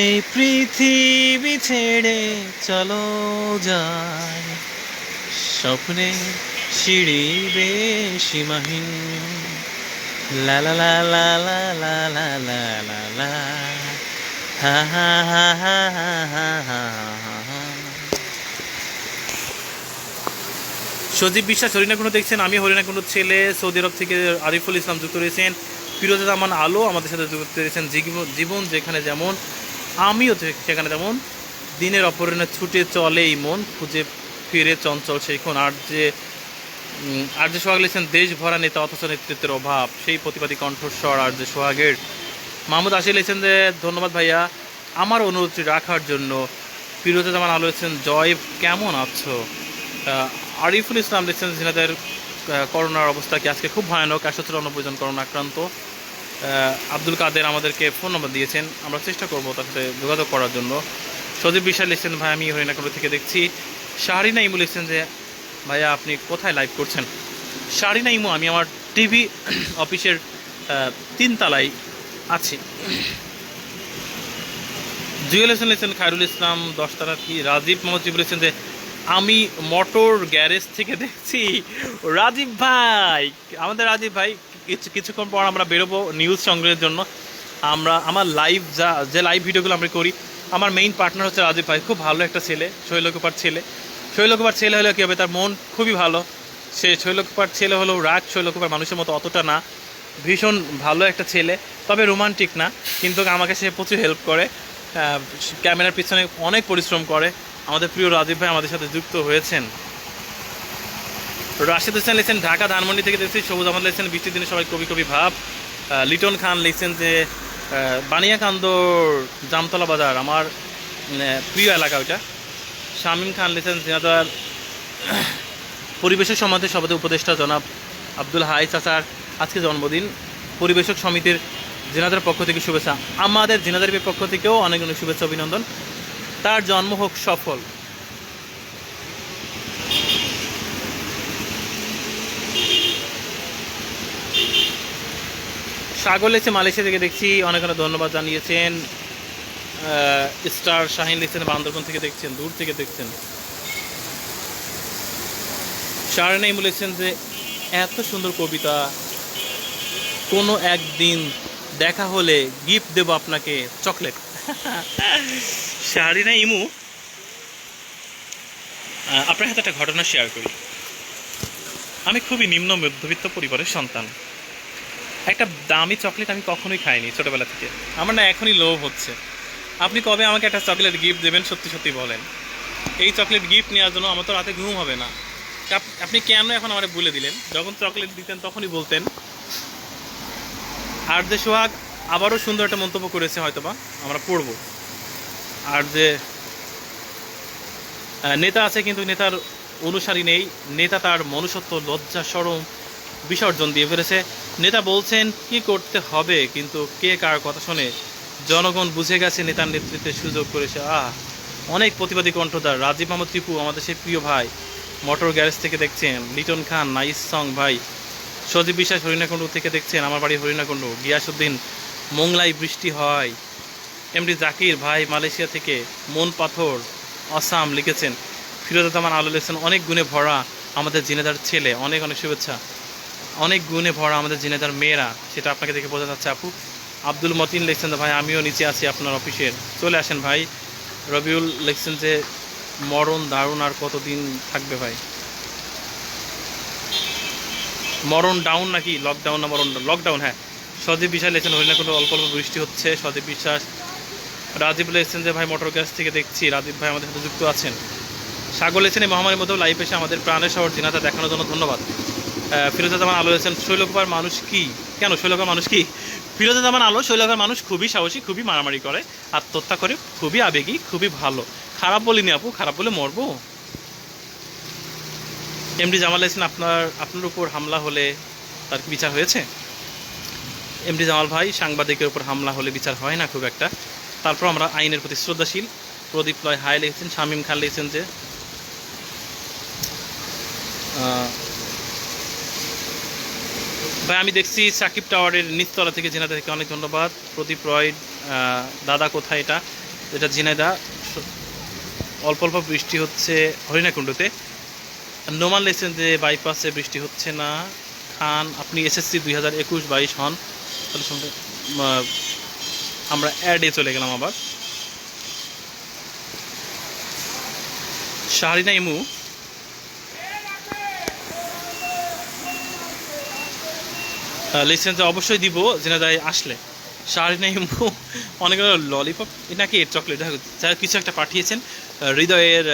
এই পৃথিবী ছেড়ে চলো যায়, স্বপ্নে সিঁড়ি বেয়ে সীমাহীন। লা লা লা লা লা লা লা লা লা লা, হা হা হা হা হা হা হা। সজীব বিশ্বাস হরিণাকুণ্ড দেখছেন, আমি হরিণাকুণ্ডুর ছেলে। সৌদি আরব থেকে আরিফুল ইসলাম যুক্ত রয়েছেন। ফিরোজা জামান আলো আমাদের সাথে যুক্ত রয়েছেন। জীবন যেখানে যেমন আমিও সেখানে তেমন, দিনের অপরাহ্নে ছুটে চলে এই মন, খুঁজে ফিরে চঞ্চল সেইক্ষণ। আর যে সোহাগ লিখছেন, দেশ ভরা নেতা অথচ নেতৃত্বের অভাব, সেই প্রতিবাদী কণ্ঠস্বর আর যে সোহাগের। মাহমুদ আশির লিখছেন যে ধন্যবাদ ভাইয়া আমার অনুরোধটি রাখার জন্য। ফিরোজা জামান আলো লিখছেন, জয় কেমন আছো? আরিফুল ইসলাম লিখছেন, জিনাদের করোনার অবস্থা কি আজকে খুব ভয়ানক, 194 জন করোনা আক্রান্ত। আব্দুল কাদের আমাদেরকে ফোন নম্বর দিয়েছেন, আমরা চেষ্টা করবো তার সাথে যোগাযোগ করার জন্য। সজীব বিশ্বাস লিখছেন, ভাই আমি হরিণাকুণ্ড থেকে দেখছি। শাহরিনা ইমু লিখছেন যে ভাইয়া আপনি কোথায় লাইভ করছেন? শাহরিনা ইমু, আমি আমার টিভি অফিসের 3 তলায় আছি। জুয়েল হোসেন লিখছেন, খায়রুল ইসলাম 10 তারা কি। রাজীব মোহাম্মদ লিখছেন যে আমি মোটর গ্যারেজ থেকে দেখছি। রাজীব ভাই, আমাদের রাজীব ভাই কিছুক্ষণ পর আমরা বেরোবো নিউজ সংগ্রহের জন্য। আমার লাইভ যে লাইভ ভিডিওগুলো আমরা করি, আমার মেইন পার্টনার হচ্ছে রাজীব ভাই। খুব ভালো একটা ছেলে, শৈলকুপার ছেলে। শৈলকুপার ছেলে হলে কী হবে, তার মন খুবই ভালো। সে শৈলকুপার ছেলে হলেও রাগ শৈলকুপার মানুষের মতো অতটা না, ভীষণ ভালো একটা ছেলে, তবে রোমান্টিক না। কিন্তু আমাকে সে প্রচুর হেল্প করে, ক্যামেরার পিছনে অনেক পরিশ্রম করে। আমাদের প্রিয় রাজীব ভাই আমাদের সাথে যুক্ত হয়েছেন। রাশেদ হোসেন লিখছেন, ঢাকা ধানমন্ডি থেকে দেখছি। সবুজ আহমদ লিখছেন, বৃষ্টির দিনে সবাই কবি কবি ভাব। লিটন খান লিখছেন যে বানিয়াকান্দর জামতলা বাজার আমার প্রিয় এলাকা ওইটা। শামীম খান লিখছেন, জিনাদার পরিবেশক সমাজের সভাপতি উপদেষ্টা জনাব আব্দুল হাই চাচার আজকে জন্মদিন। পরিবেশক সমিতির জিনাদার পক্ষ থেকে শুভেচ্ছা। আমাদের জিনাদার পক্ষ থেকেও অনেক অনেক শুভেচ্ছা অভিনন্দন, তার জন্ম হোক সফল। সাগর লিখছে মালয়েশিয়া থেকে দেখছি, অনেক অনেক ধন্যবাদ জানিয়েছেন। স্টার শাহিন লিখছেন, বান্দরবন থেকে দেখছেন, দূর থেকে দেখছেন। শারনাইম লিখছেন যে এত সুন্দর কবিতা, কোনো একদিন দেখা হলে গিফট দেব আপনাকে চকলেট। শাহরিনা ইমু, আপনার হাতে একটা ঘটনা শেয়ার করি। আমি খুবই নিম্ন মধ্যবিত্ত পরিবারের সন্তান। একটা দামি চকলেট আমি কখনোই খাইনি ছোটোবেলা থেকে। আমার না এখনই লোভ হচ্ছে। আপনি কবে আমাকে একটা চকলেট গিফট দেবেন সত্যি সত্যি বলেন। এই চকলেট গিফট নেওয়ার জন্য আমার তো রাতে ঘুম হবে না। আপনি কেন এখন আমারে বলে দিলেন? যখন চকলেট দিতেন তখনই বলতেন। আর যে সোহাগ আবারও সুন্দর একটা মন্তব্য করেছে, হয়তোবা আমরা পড়ব। আর যে নেতা আছে কিন্তু নেতার অনুসারী নেই, নেতা তার মনুষ্যত্ব লজ্জা শরম বিসর্জন দিয়ে ফেলেছে। নেতা বলছেন কি করতে হবে, কিন্তু কে কার কথা শোনে? জনগণ বুঝে গেছে নেতার নেতৃত্বে সুযোগ করেছে। অনেক প্রতিবাদী কণ্ঠদার রাজীব মাহমুদ টিপু, আমাদের সেই প্রিয় ভাই, মোটর গ্যারেজ থেকে দেখছেন। লিটন খান, নাইস সং ভাই। সজীব বিশ্বাস হরিণাকুণ্ড থেকে দেখছেন, আমার বাড়ি হরিণাকুণ্ড। গিয়াসুদ্দিন, মোংলাই বৃষ্টি হয়। এমডি জাকির ভাই মালয়েশিয়া থেকে, মন পাথর অসাম লিখেছেন। ফিরোজামান আলো লিখেছেন, অনেক গুণে ভরা আমাদের জিনেদার ছেলে, অনেক অনেক শুভেচ্ছা। অনেক গুণে ভরা আমাদের জিনেদার মেয়েরা, সেটা আপনাকে দেখে বোঝা যাচ্ছে আপু। আব্দুল মতিন লিখছেন ভাই আমিও নিচে আছি আপনার অফিসের, চলে আসেন ভাই। রবিউল লিখছেন যে মরণ দারুণ, আর কতদিন থাকবে ভাই? মরণ ডাউন নাকি লকডাউন? না মরণ লকডাউন, হ্যাঁ। সজীব বিশ্বাস লিখছেন হরিণাকুণ্ড অল্প অল্প বৃষ্টি হচ্ছে। সজীব বিশ্বাস। রাজীব লিখছেন যে ভাই মোটর গ্যাস থেকে দেখছি, রাজীব ভাই আমাদের সাথে যুক্ত আছেন। সাগর লিখছেন এই মহামারীর মধ্যেও লাইভ এসে আমাদের প্রাণের শহর জিনাতা দেখানোর জন্য ধন্যবাদ। ফিরোজামান আলো লিখছেন শৈলকুপার মানুষ কি, কেন শৈলকুপার মানুষ কি? ফিরোজামান আলো, শৈলকুপার মানুষ খুবই সাহসী, খুবই মারামারি করে, আত্মহত্যা করে, খুবই আবেগী, খুবই ভালো। খারাপ বলিনি আপু, খারাপ বলে মরবো? এমডি জামাল লিখছেন আপনার উপর হামলা হলে তার কি বিচার হয়েছে? এমডি জামাল ভাই, সাংবাদিকের উপর হামলা হলে বিচার হয় না খুব একটা, তারপর আমরা আইনের প্রতি শ্রদ্ধাশীল। প্রদীপ লয় হাই লিখেছেন। শামীম খান লিখেছেন যে ভাই আমি দেখছি সাকিব টাওয়ারের নিচতলা থেকে, ঝিনাইদা থেকে, অনেক ধন্যবাদ। প্রদীপ রয়, দাদা কোথায় এটা? এটা ঝিনাইদা, অল্প অল্প বৃষ্টি হচ্ছে হরিণাকুণ্ডতে। নোমান লিখছেন যে বাইপাসে বৃষ্টি হচ্ছে না। খান, আপনি এসএসসি 2021-22 হন, তাহলে সঙ্গে আমরা অ্যাডে চলে গেলাম আবার। শাহরিনা ইমু লিখছেন যে অবশ্যই দিব ঝিনাইদায় আসলে। শাহরিনা ইমু অনেকগুলো ললিপপ নাকি চকলেট যারা কিছু একটা পাঠিয়েছেন, হৃদয়ের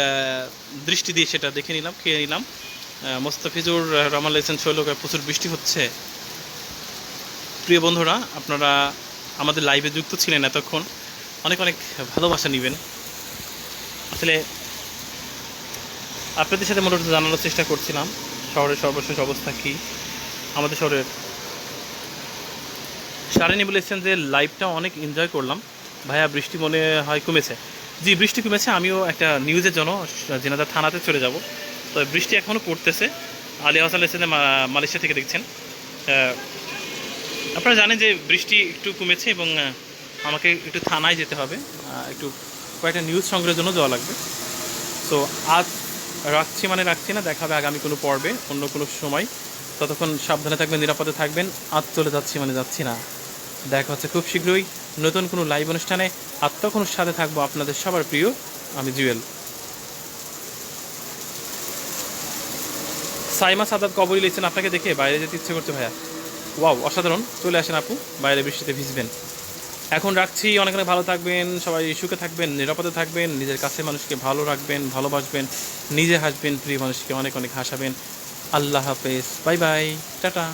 দৃষ্টি দিয়ে সেটা দেখে নিলাম, খেয়ে নিলাম। মোস্তাফিজুর রহমান লিখছেন শৈলকায় প্রচুর বৃষ্টি হচ্ছে। প্রিয় বন্ধুরা, আপনারা আমাদের লাইভে যুক্ত ছিলেন এতক্ষণ, অনেক অনেক ভালোবাসা নেবেন। আসলে আপনাদের সাথে মূলত জানানোর চেষ্টা করছিলাম শহরের সর্বশেষ অবস্থা কী। আমাদের শহরের শারিনী বলেছেন যে লাইভটা অনেক এনজয় করলাম ভাইয়া, বৃষ্টি মনে হয় কমেছে। জি, বৃষ্টি কমেছে। আমিও একটা নিউজের জন্য ঝিনাইদহ থানাতে চলে যাব, তো বৃষ্টি এখনও পড়তেছে। আলী হাসান লিখছেন যে মালয়েশিয়া থেকে দেখছেন। আপনারা জানেন যে বৃষ্টি একটু কমেছে এবং আমাকে একটু থানায় যেতে হবে, একটু কয়েকটা নিউজ সংগ্রহের জন্য যাওয়া লাগবে। সো আজ রাখছি না, দেখা হবে আগামী কোনো পর্বে অন্য কোনো সময়। ততক্ষণ সাবধানে থাকবেন, নিরাপদে থাকবেন। আজ চলে যাচ্ছি না, দেখা হচ্ছে খুব শীঘ্রই নতুন কোনো লাইভ অনুষ্ঠানে। আর তখন সাথে থাকবো আপনাদের সবার প্রিয় আমি জুয়েল। সাইমা সাদাত কবরী লিখছেন আপনাকে দেখে বাইরে যেতে ইচ্ছে করছে ভাইয়া। ওয়াও, অসাধারণ, চলে আসেন আপু, বাইরে বৃষ্টিতে ভিজবেন। এখন রাখছি, অনেক অনেক ভালো থাকবেন, সবাই সুখে থাকবেন, নিরাপদে থাকবেন, নিজের কাছে মানুষকে ভালো রাখবেন, ভালোবাসবেন, নিজে হাসবেন, প্রিয় মানুষকে অনেক অনেক হাসাবেন। আল্লাহ হাফেজ, বাই বাই, টাটা।